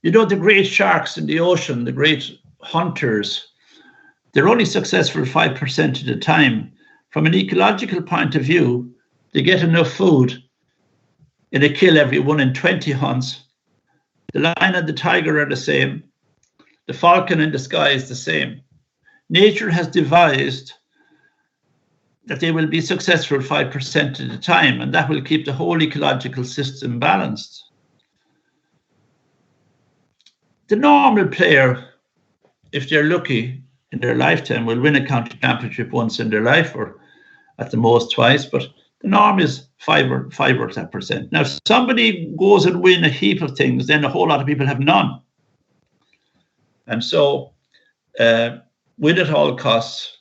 The great sharks in the ocean, the great hunters, they're only successful 5% of the time. From an ecological point of view, they get enough food and they kill every 1 in 20 hunts. The lion and the tiger are the same. The falcon in the sky is the same. Nature has devised that they will be successful 5% of the time, and that will keep the whole ecological system balanced. The normal player, if they're lucky in their lifetime, will win a county championship once in their life, or at the most twice, but the norm is 5 or 10%. Now, if somebody goes and win a heap of things, then a whole lot of people have none. And so, win at all costs,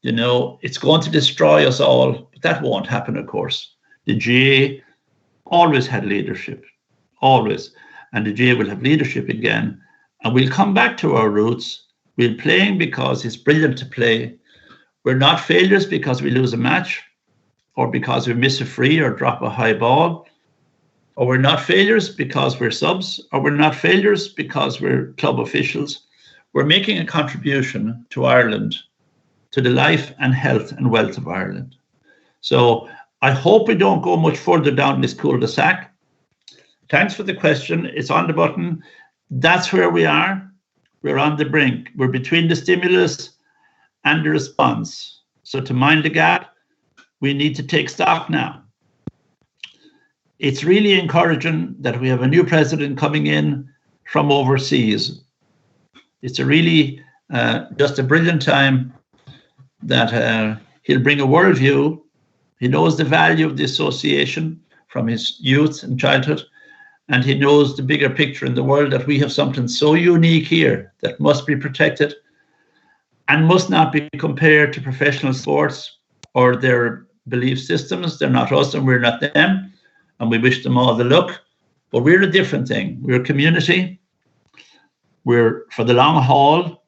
it's going to destroy us all, but that won't happen, of course. The GA always had leadership, always. And the GA will have leadership again. And we'll come back to our roots. We're playing because it's brilliant to play. We're not failures because we lose a match, or because we miss a free or drop a high ball. Or we're not failures because we're subs, or we're not failures because we're club officials. We're making a contribution to Ireland, to the life and health and wealth of Ireland. So I hope we don't go much further down this cul-de-sac. Thanks for the question. It's on the button. That's where we are. We're on the brink. We're between the stimulus and the response. So to mind the gap, we need to take stock now. It's really encouraging that we have a new president coming in from overseas. It's a really just a brilliant time that he'll bring a worldview. He knows the value of the association from his youth and childhood, and he knows the bigger picture in the world, that we have something so unique here that must be protected and must not be compared to professional sports or their belief systems. They're not us and we're not them, and we wish them all the luck. But we're a different thing. We're a community. We're for the long haul,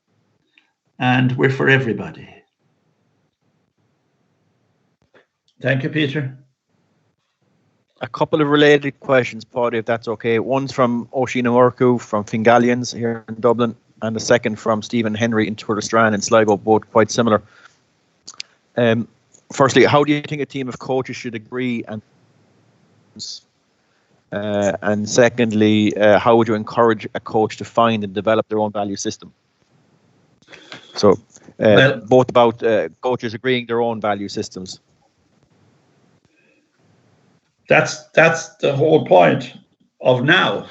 and we're for everybody. Thank you, Peter. A couple of related questions, Paudie, if that's okay. One's from Oisin O'Urku from Fingallians here in Dublin, and the second from Stephen Henry in Turlestrane in Sligo, both quite similar. Firstly, how do you think a team of coaches should agree? And secondly, how would you encourage a coach to find and develop their own value system? So both about coaches agreeing their own value systems. That's the whole point of now.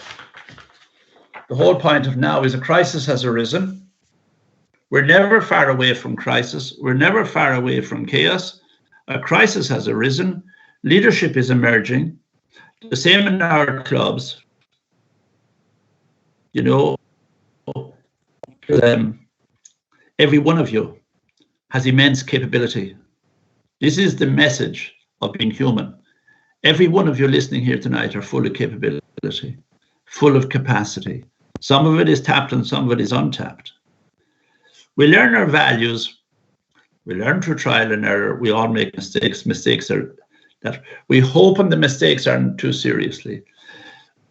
The whole point of now is a crisis has arisen. We're never far away from crisis. We're never far away from chaos. A crisis has arisen. Leadership is emerging. The same in our clubs. You know, every one of you has immense capability. This is the message of being human. Every one of you listening here tonight are full of capability, full of capacity. Some of it is tapped and some of it is untapped. We learn our values. We learn through trial and error. We all make mistakes. Mistakes are that we hope the mistakes aren't too seriously.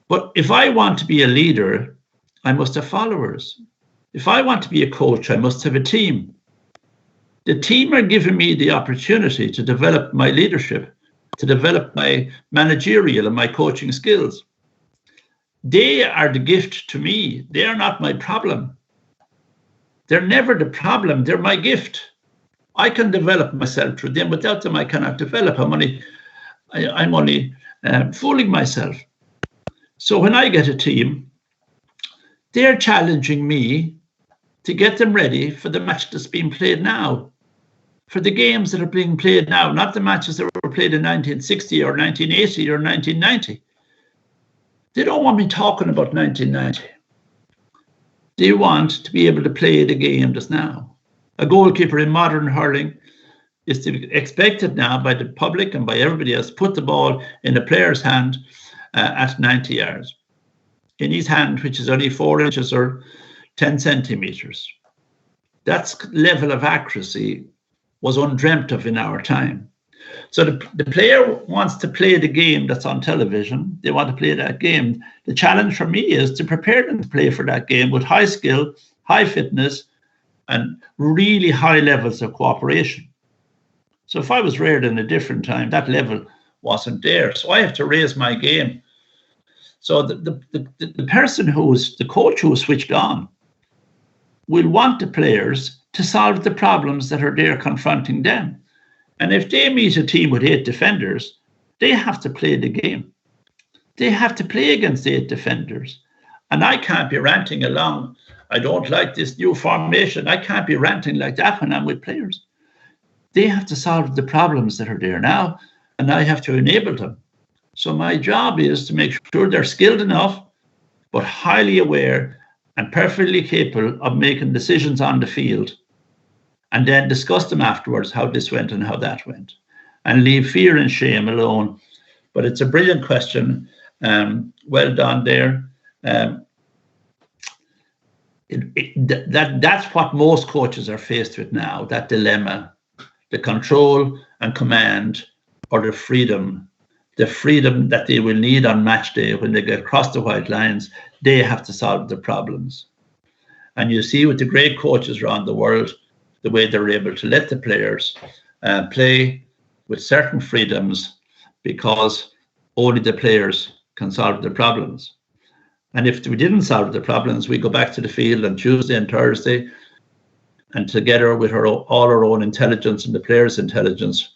But if I want to be a leader, I must have followers. If I want to be a coach, I must have a team. The team are giving me the opportunity to develop my leadership, to develop my managerial and my coaching skills. They are the gift to me. They are not my problem. They're never the problem. They're my gift. I can develop myself through them. Without them, I cannot develop. I'm only fooling myself. So when I get a team, they're challenging me to get them ready for the match that's being played now, for the games that are being played now, not the matches that were played in 1960 or 1980 or 1990. They don't want me talking about 1990. They want to be able to play the game that's now. A goalkeeper in modern hurling is expected now by the public and by everybody else to put the ball in a player's hand at 90 yards. In his hand, which is only 4 inches or 10 centimeters. That level of accuracy was undreamt of in our time. So the player wants to play the game that's on television. They want to play that game. The challenge for me is to prepare them to play for that game with high skill, high fitness, and really high levels of cooperation. So if I was reared in a different time, that level wasn't there. So I have to raise my game. So the person who's the coach who is switched on will want the players to solve the problems that are there confronting them. And if they meet a team with 8 defenders, they have to play the game. They have to play against 8 defenders. And I can't be ranting along, I don't like this new formation. I can't be ranting like that when I'm with players. They have to solve the problems that are there now, and I have to enable them. So my job is to make sure they're skilled enough, but highly aware and perfectly capable of making decisions on the field, and then discuss them afterwards, how this went and how that went, and leave fear and shame alone. But it's a brilliant question. Well done there. That's what most coaches are faced with now, that dilemma, the control and command, or the freedom that they will need on match day when they get across the white lines. They have to solve the problems. And you see with the great coaches around the world, the way they're able to let the players play with certain freedoms, because only the players can solve the problems. And if we didn't solve the problems, we go back to the field on Tuesday and Thursday, and together with all our own intelligence and the players' intelligence,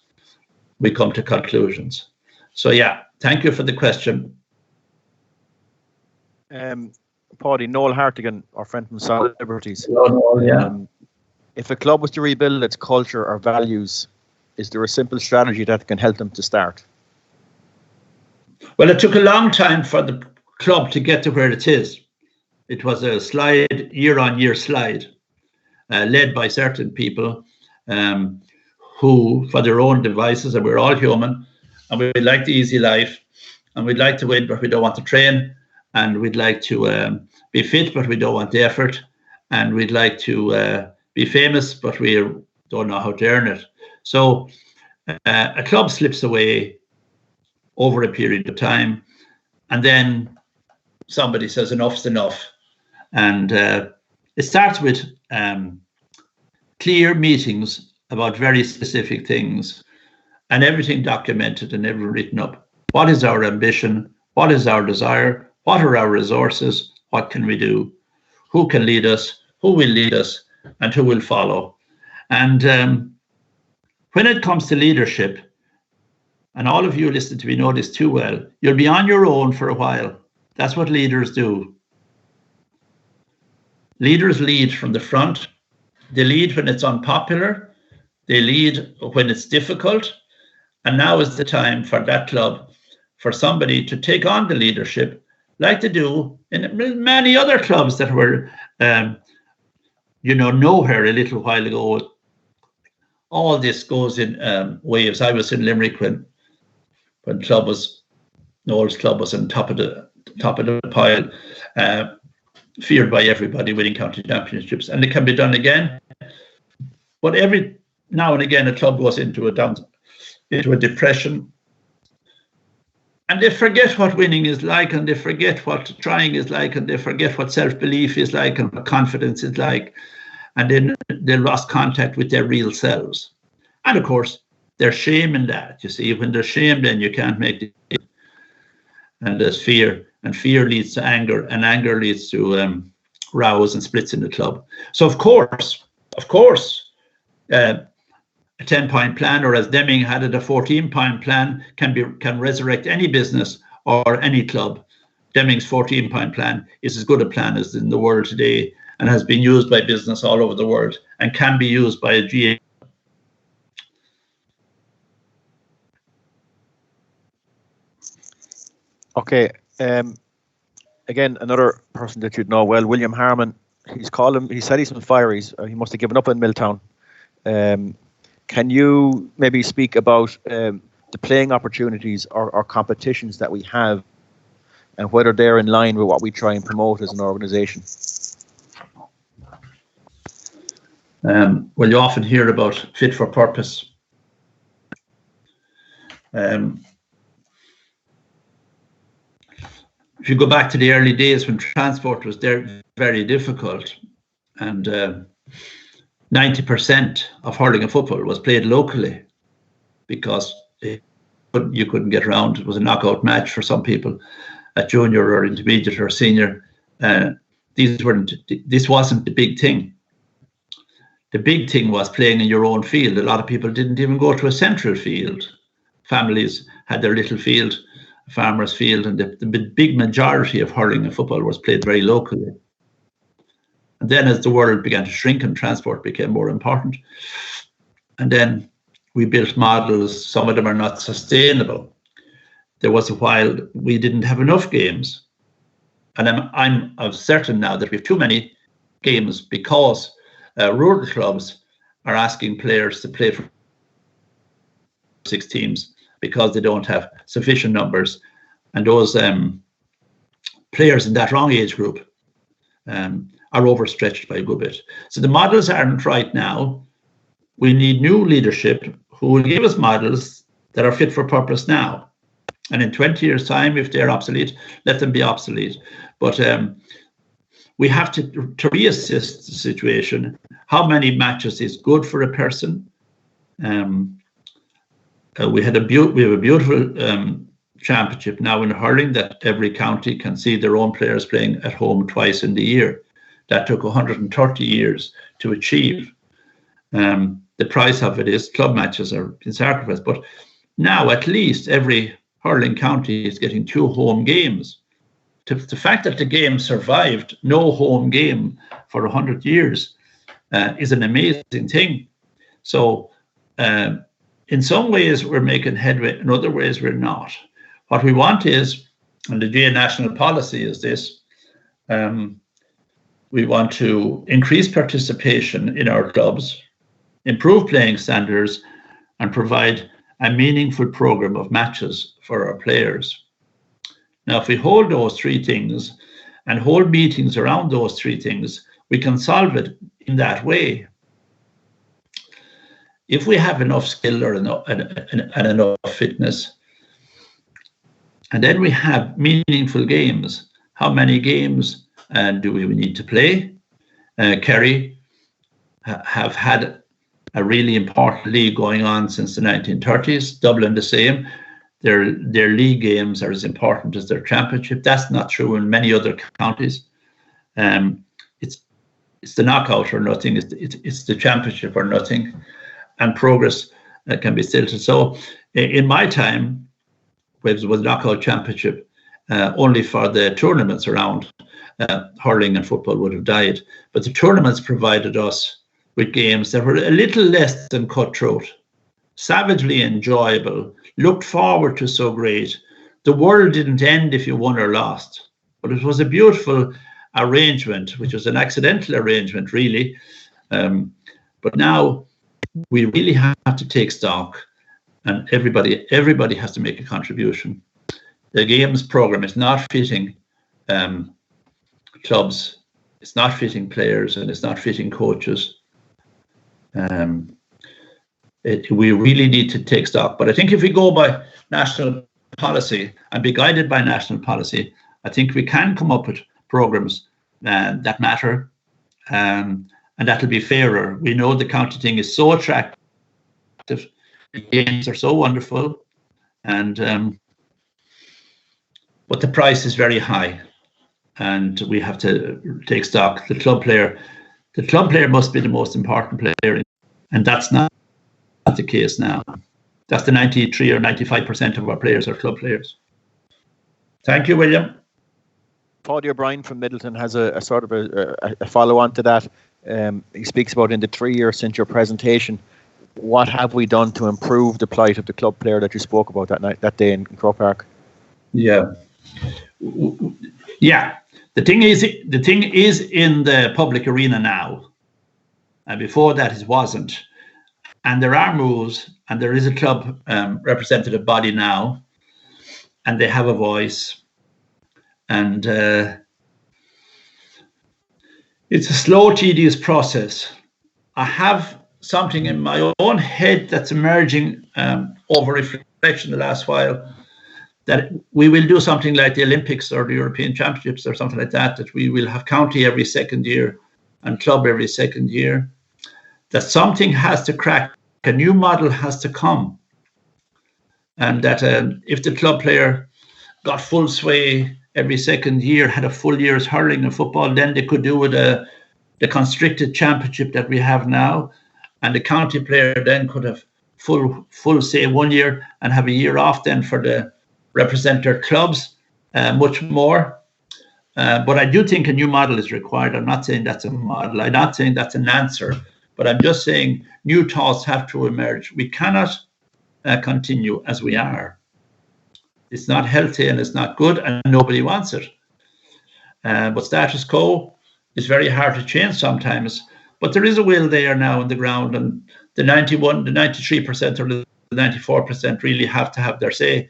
we come to conclusions. So yeah, thank you for the question. Paudie, Noel Hartigan, our friend from Solid Liberties. Hello, Noel, yeah. If a club was to rebuild its culture or values, is there a simple strategy that can help them to start? Well, it took a long time for the club to get to where it is. It was a slide, year-on-year slide, led by certain people who, for their own devices, and we're all human, and we like the easy life, and we'd like to win, but we don't want to train, and we'd like to be fit, but we don't want the effort, and we'd like to be famous, but we don't know how to earn it. So a club slips away over a period of time, and then somebody says enough's enough. And it starts with clear meetings about very specific things, and everything documented and everything written up. What is our ambition? What is our desire? What are our resources? What can we do? Who can lead us? Who will lead us? And who will follow? And when it comes to leadership, and all of you listen to me know this too well, you'll be on your own for a while. That's what leaders do. Leaders lead from the front. They lead when it's unpopular. They lead when it's difficult. And now is the time for that club, for somebody to take on the leadership like they do in many other clubs that were, nowhere a little while ago. All this goes in waves. I was in Limerick when Noel's club was on top of the pile, feared by everybody, winning county championships, and it can be done again. But every now and again, a club goes into a depression, and they forget what winning is like, and they forget what trying is like, and they forget what self-belief is like, and what confidence is like, and then they lost contact with their real selves. And of course, there's shame in that. You see, when there's shame, then you can't make it. And there's fear, and fear leads to anger, and anger leads to rows and splits in the club. So of course, a 10-point plan, or as Deming had it, a 14-point plan can resurrect any business or any club. Deming's 14-point plan is as good a plan as in the world today, and has been used by business all over the world, and can be used by a GA. Okay. Again, another person that you'd know well, William Harmon. He said he's been fiery. He must have given up in Milltown. Can you maybe speak about the playing opportunities or competitions that we have, and whether they're in line with what we try and promote as an organisation? Well, you often hear about fit for purpose. If you go back to the early days when transport was very difficult, and 90% of hurling and football was played locally because you couldn't get around. It was a knockout match for some people at junior or intermediate or senior. This wasn't the big thing. The big thing was playing in your own field. A lot of people didn't even go to a central field. Families had their little field, a farmer's field, and the big majority of hurling and football was played very locally. And then as the world began to shrink and transport became more important, and then we built models, some of them are not sustainable. There was a while we didn't have enough games. And I'm certain now that we have too many games because rural clubs are asking players to play for 6 teams because they don't have sufficient numbers. And those players in that wrong age group are overstretched by a good bit. So the models aren't right now. We need new leadership who will give us models that are fit for purpose now. And in 20 years' time, if they're obsolete, let them be obsolete. But we have to reassess the situation. How many matches is good for a person? We have a beautiful championship now in hurling that every county can see their own players playing at home twice in the year. That took 130 years to achieve. The price of it is club matches are in sacrifice. But now at least every hurling county is getting 2 home games. The fact that the game survived no home game for 100 years is an amazing thing. So in some ways we're making headway, in other ways we're not. What we want is, and the GA national policy is this, we want to increase participation in our clubs, improve playing standards, and provide a meaningful program of matches for our players. Now, if we hold those 3 things and hold meetings around those 3 things, we can solve it in that way. If we have enough skill or and enough fitness, and then we have meaningful games, how many games do we need to play? Kerry have had a really important league going on since the 1930s. Dublin the same. Their league games are as important as their championship. That's not true in many other counties. It's the knockout or nothing. It's the championship or nothing, and progress can be stilted. So in my time, it was knockout championship only for the tournaments around. Hurling and football would have died, but the tournaments provided us with games that were a little less than cutthroat. savagely enjoyable, looked forward to so great. The world didn't end if you won or lost, but it was a beautiful arrangement, which was an accidental arrangement, really. But now we really have to take stock, and everybody has to make a contribution. The games program is not fitting clubs, it's not fitting players, and it's not fitting coaches. We really need to take stock. But I think if we go by national policy and be guided by national policy, I think we can come up with programs that matter, and that'll be fairer. We know the county thing is so attractive, the games are so wonderful, and but the price is very high, and we have to take stock. The club player must be the most important player, and that's not the case now. That's the 93 or 95% of our players are club players. Thank you, William. Paudie O'Brien from Middleton has a sort of a follow-on to that. He speaks about in the 3 years since your presentation, what have we done to improve the plight of the club player that you spoke about that day in Croke Park? Yeah. The thing is in the public arena now, and before that it wasn't. And there are moves, and there is a club representative body now, and they have a voice, and it's a slow, tedious process. I have something in my own head that's emerging over reflection the last while, that we will do something like the Olympics or the European Championships or something like that we will have county every second year and club every second year, that something has to crack, a new model has to come, and that if the club player got full sway every second year, had a full year's hurling and football, then they could do with the constricted championship that we have now, and the county player then could have full say 1 year and have a year off then for the represent their clubs, much more. But I do think a new model is required. I'm not saying that's a model. I'm not saying that's an answer. But I'm just saying new thoughts have to emerge. We cannot continue as we are. It's not healthy and it's not good, and nobody wants it. But status quo is very hard to change sometimes. But there is a will there now on the ground, and the 91, the 93% or the 94% really have to have their say.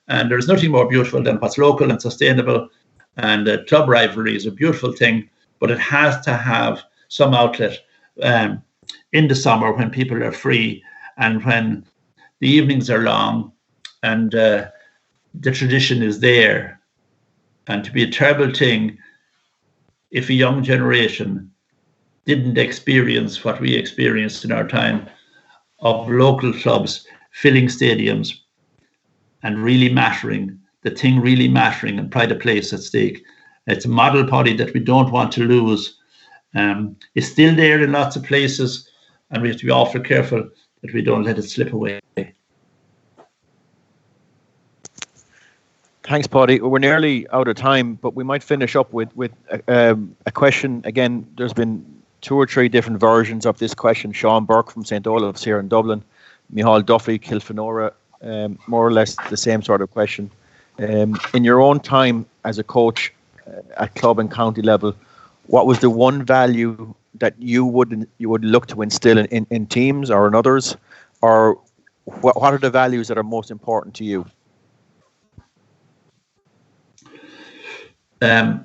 And there's nothing more beautiful than what's local and sustainable. And club rivalry is a beautiful thing, but it has to have some outlet in the summer when people are free and when the evenings are long and the tradition is there. And to be a terrible thing if a young generation didn't experience what we experienced in our time of local clubs filling stadiums and really mattering, the thing really mattering, and pride of place at stake. It's a model, Paudie, that we don't want to lose. It's still there in lots of places, and we have to be awful careful that we don't let it slip away. Thanks, Paudie. We're nearly out of time, but we might finish up with a question. Again, there's been 2 or 3 different versions of this question. Sean Burke from St. Olave's here in Dublin, Micheál Duffy, Kilfenora, more or less the same sort of question. In your own time as a coach at club and county level, what was the one value that you would look to instill in teams or in others, or what are the values that are most important to you? My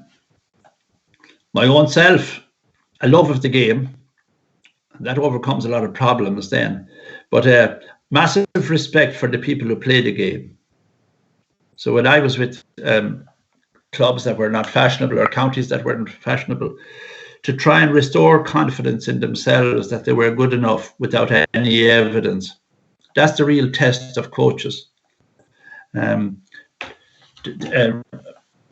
own self, a love of the game, that overcomes a lot of problems then, but massive respect for the people who play the game. So when I was with clubs that were not fashionable or counties that weren't fashionable, to try and restore confidence in themselves that they were good enough without any evidence. That's the real test of coaches.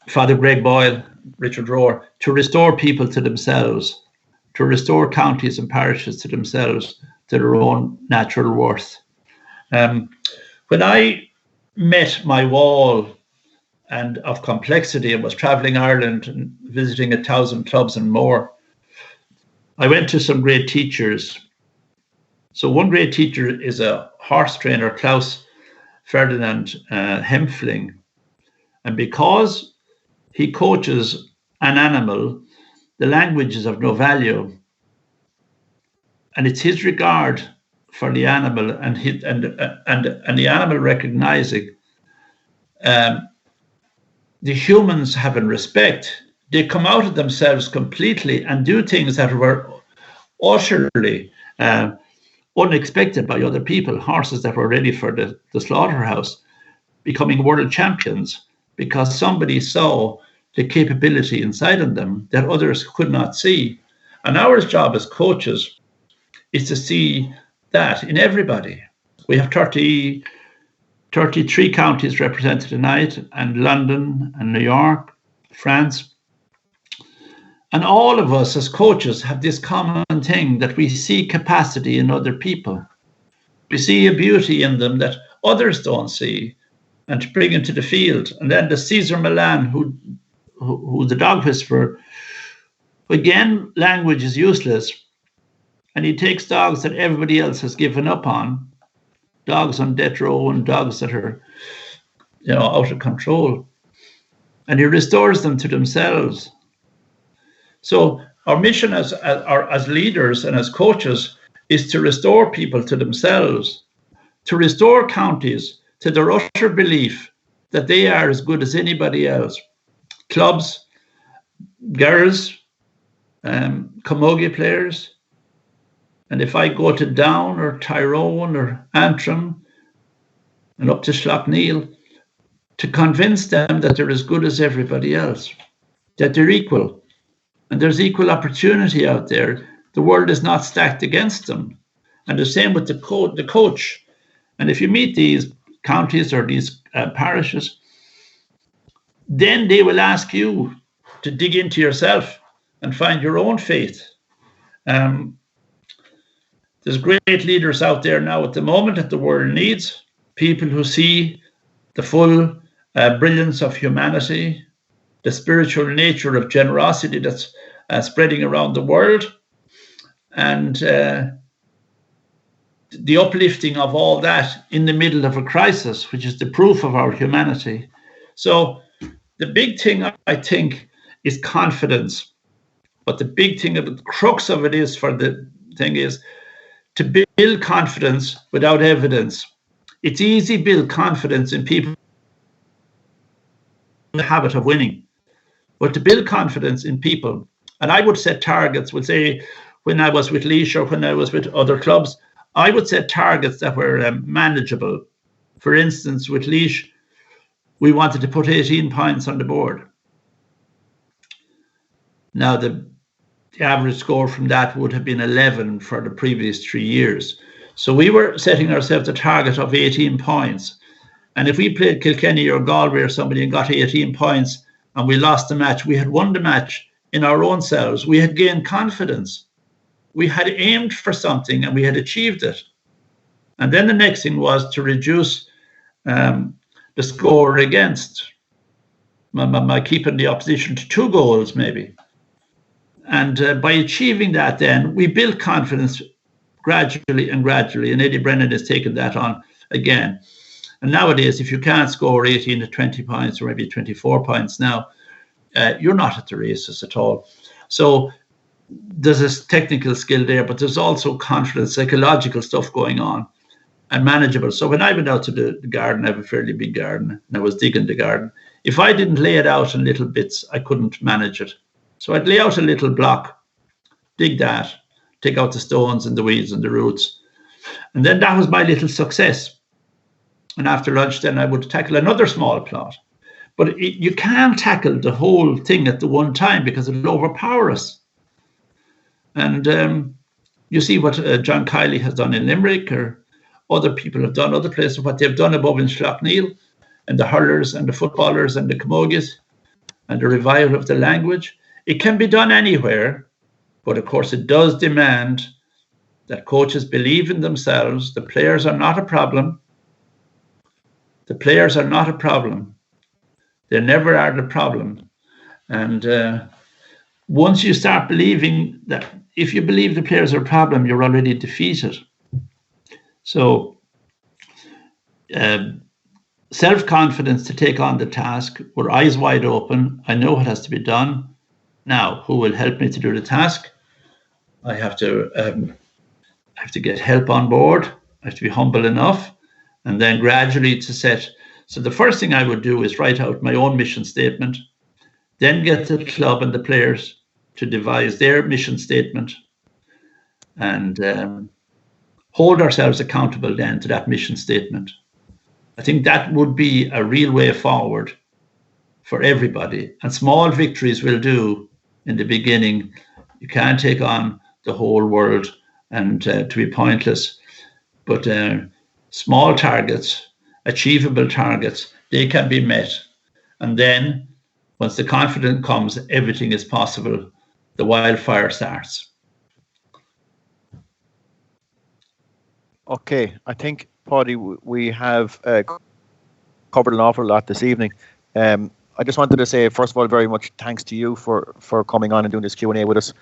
Father Greg Boyle, Richard Rohr, to restore people to themselves, to restore counties and parishes to themselves, to their own natural worth. When I met my wall and of complexity and was traveling Ireland and visiting 1,000 clubs and more, I went to some great teachers, So one great teacher is a horse trainer, Klaus Ferdinand Hempfling. And because he coaches an animal, the language is of no value. And it's his regard for the animal and the animal recognizing the humans having respect. They come out of themselves completely and do things that were utterly unexpected by other people. Horses that were ready for the slaughterhouse becoming world champions because somebody saw the capability inside of them that others could not see. And our job as coaches is to see that in everybody. We have 33 counties represented tonight, and London and New York, France. And all of us as coaches have this common thing that we see capacity in other people. We see a beauty in them that others don't see, and to bring into the field. And then the Cesar Millan, who the dog whisperer, again, language is useless. And he takes dogs that everybody else has given up on, dogs on death row and dogs that are, out of control. And he restores them to themselves. So our mission as leaders and as coaches is to restore people to themselves, to restore counties to their utter belief that they are as good as anybody else. Clubs, girls, camogie players. And if I go to Down or Tyrone or Antrim and up to Schlockneil, to convince them that they're as good as everybody else, that they're equal, and there's equal opportunity out there. The world is not stacked against them. And the same with the coach. And if you meet these counties or these parishes, then they will ask you to dig into yourself and find your own faith. There's great leaders out there now at the moment that the world needs, people who see the full brilliance of humanity, the spiritual nature of generosity that's spreading around the world, and the uplifting of all that in the middle of a crisis, which is the proof of our humanity. So the big thing, I think, is confidence. But the big thing, the crux of it is to build confidence without evidence. It's easy to build confidence in people in the habit of winning. But to build confidence in people, and I would set targets, would say when I was with Laois or when I was with other clubs, I would set targets that were manageable. For instance, with Laois, we wanted to put 18 points on the board. Now, the average score from that would have been 11 for the previous 3 years. So we were setting ourselves a target of 18 points. And if we played Kilkenny or Galway or somebody and got 18 points and we lost the match, we had won the match in our own selves. We had gained confidence. We had aimed for something and we had achieved it. And then the next thing was to reduce the score against, by keeping the opposition to 2 goals maybe. And by achieving that, then we built confidence gradually, and Eddie Brennan has taken that on again. And nowadays, if you can't score 18 to 20 points or maybe 24 points now, you're not at the races at all. So there's this technical skill there, but there's also confidence, psychological stuff going on, and manageable. So when I went out to the garden, I have a fairly big garden, and I was digging the garden. If I didn't lay it out in little bits, I couldn't manage it. So I'd lay out a little block, dig that, take out the stones and the weeds and the roots. And then that was my little success. And after lunch, then I would tackle another small plot. But you can't tackle the whole thing at the one time because it'll overpower us. And you see what John Kiley has done in Limerick, or other people have done, other places, what they've done above in Schlockneil, and the hurlers and the footballers and the camogies, and the revival of the language. It can be done anywhere, but of course it does demand that coaches believe in themselves. The players are not a problem. The players are not a problem. They never are the problem. And once you start believing that, if you believe the players are a problem, you're already defeated. So self-confidence to take on the task. We're eyes wide open. I know what has to be done. Now, who will help me to do the task? I have to get help on board. I have to be humble enough, and then gradually to set. So the first thing I would do is write out my own mission statement, then get the club and the players to devise their mission statement, and hold ourselves accountable then to that mission statement. I think that would be a real way forward for everybody. And small victories will do in the beginning. You can't take on the whole world and to be pointless. But small targets, achievable targets, they can be met. And then once the confidence comes, everything is possible. The wildfire starts. Okay, I think, Paudie, we have covered an awful lot this evening. I just wanted to say, first of all, very much thanks to you for coming on and doing this Q&A with us.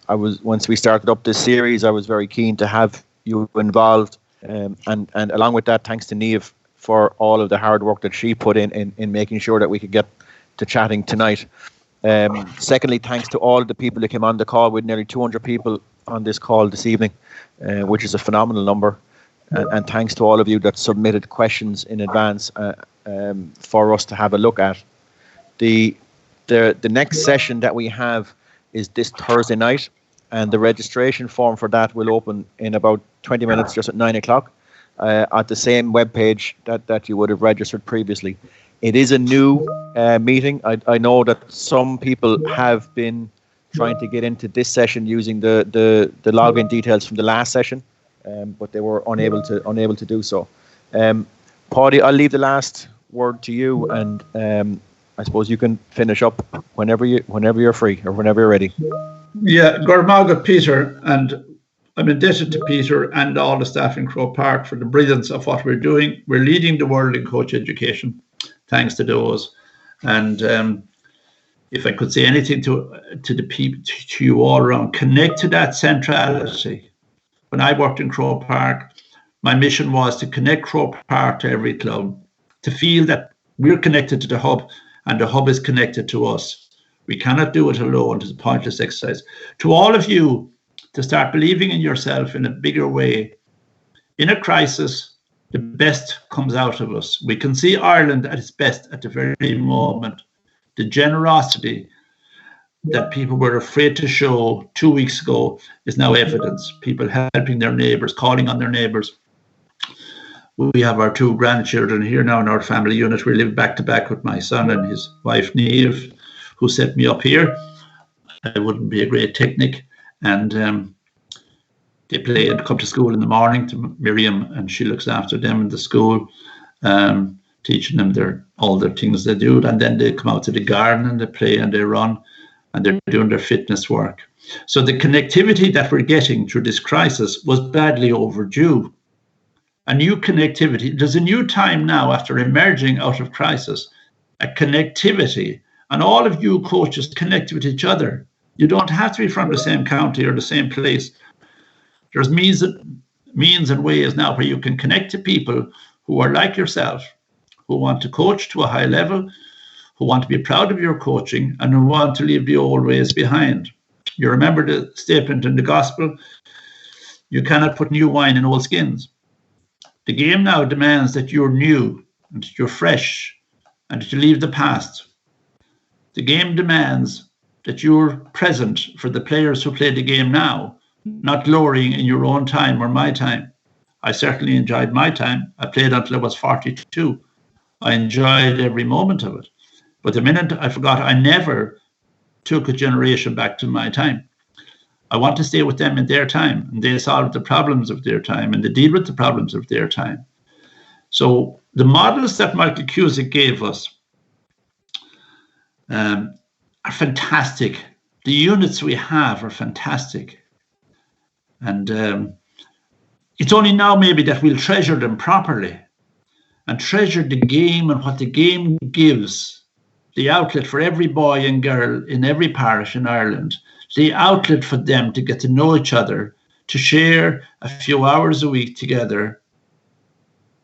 Once we started up this series, I was very keen to have you involved, and along with that, thanks to Niamh for all of the hard work that she put in making sure that we could get to chatting tonight. Secondly, thanks to all of the people that came on the call, with nearly 200 people on this call this evening, which is a phenomenal number. And thanks to all of you that submitted questions in advance for us to have a look at. The next session that we have is this Thursday night, and the registration form for that will open in about 20 minutes, just at 9 o'clock, at the same webpage that you would have registered previously. It is a new meeting. I know that some people have been trying to get into this session using the login details from the last session, but they were unable to do so. Paudie, I'll leave the last word to you, and I suppose you can finish up whenever you're free or whenever you're ready. Yeah, Gormaga Peter, and I'm indebted to Peter and all the staff in Croke Park for the brilliance of what we're doing. We're leading the world in coach education, thanks to those. And if I could say anything to the people, to you all around, connect to that centrality. When I worked in Croke Park, my mission was to connect Croke Park to every club, to feel that we're connected to the hub and the hub is connected to us. We cannot do it alone. It's a pointless exercise. To all of you, to start believing in yourself in a bigger way. In a crisis, the best comes out of us. We can see Ireland at its best at the very moment. The generosity that people were afraid to show 2 weeks ago is now evidence. People helping their neighbours, calling on their neighbours. We have our 2 grandchildren here now in our family unit. We live back to back with my son and his wife Niamh, who set me up here. I wouldn't be a great technic. And they play and come to school in the morning to Miriam, and she looks after them in the school, teaching them all their things they do. And then they come out to the garden and they play and they run and they're doing their fitness work. So the connectivity that we're getting through this crisis was badly overdue. A new connectivity. There's a new time now after emerging out of crisis, a connectivity. And all of you coaches connect with each other. You don't have to be from the same county or the same place. There's means and ways now where you can connect to people who are like yourself, who want to coach to a high level, who want to be proud of your coaching, and who want to leave the old ways behind. You remember the statement in the gospel, you cannot put new wine in old skins. The game now demands that you're new and that you're fresh and that you leave the past. The game demands that you're present for the players who play the game now, not glorying in your own time or my time. I certainly enjoyed my time. I played until I was 42. I enjoyed every moment of it. But the minute I forgot, I never took a generation back to my time. I want to stay with them in their time, and they solve the problems of their time, and they deal with the problems of their time. So the models that Michael Cusick gave us are fantastic. The units we have are fantastic. And it's only now maybe that we'll treasure them properly and treasure the game and what the game gives, the outlet for every boy and girl in every parish in Ireland, the outlet for them to get to know each other, to share a few hours a week together,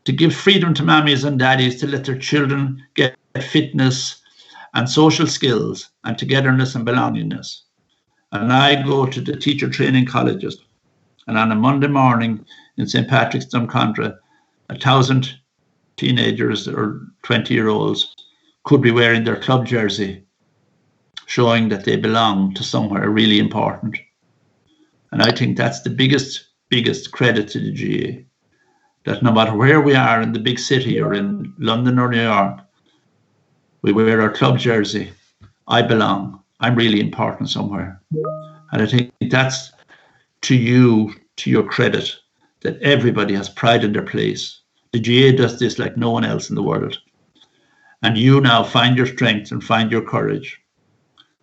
to give freedom to mammies and daddies to let their children get fitness and social skills and togetherness and belongingness. And I go to the teacher training colleges, and on a Monday morning in St. Patrick's, Drumcontra, 1,000 teenagers or 20-year-olds could be wearing their club jersey, showing that they belong to somewhere really important. And I think that's the biggest credit to the GA, that no matter where we are in the big city or in London or New York, we wear our club jersey. I belong. I'm really important somewhere. And I think that's to your credit, that everybody has pride in their place. The GA does this like no one else in the world. And you now find your strength and find your courage.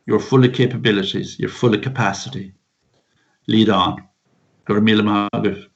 You're full of capabilities. You're full of capacity. Lead on. Gur míle maith.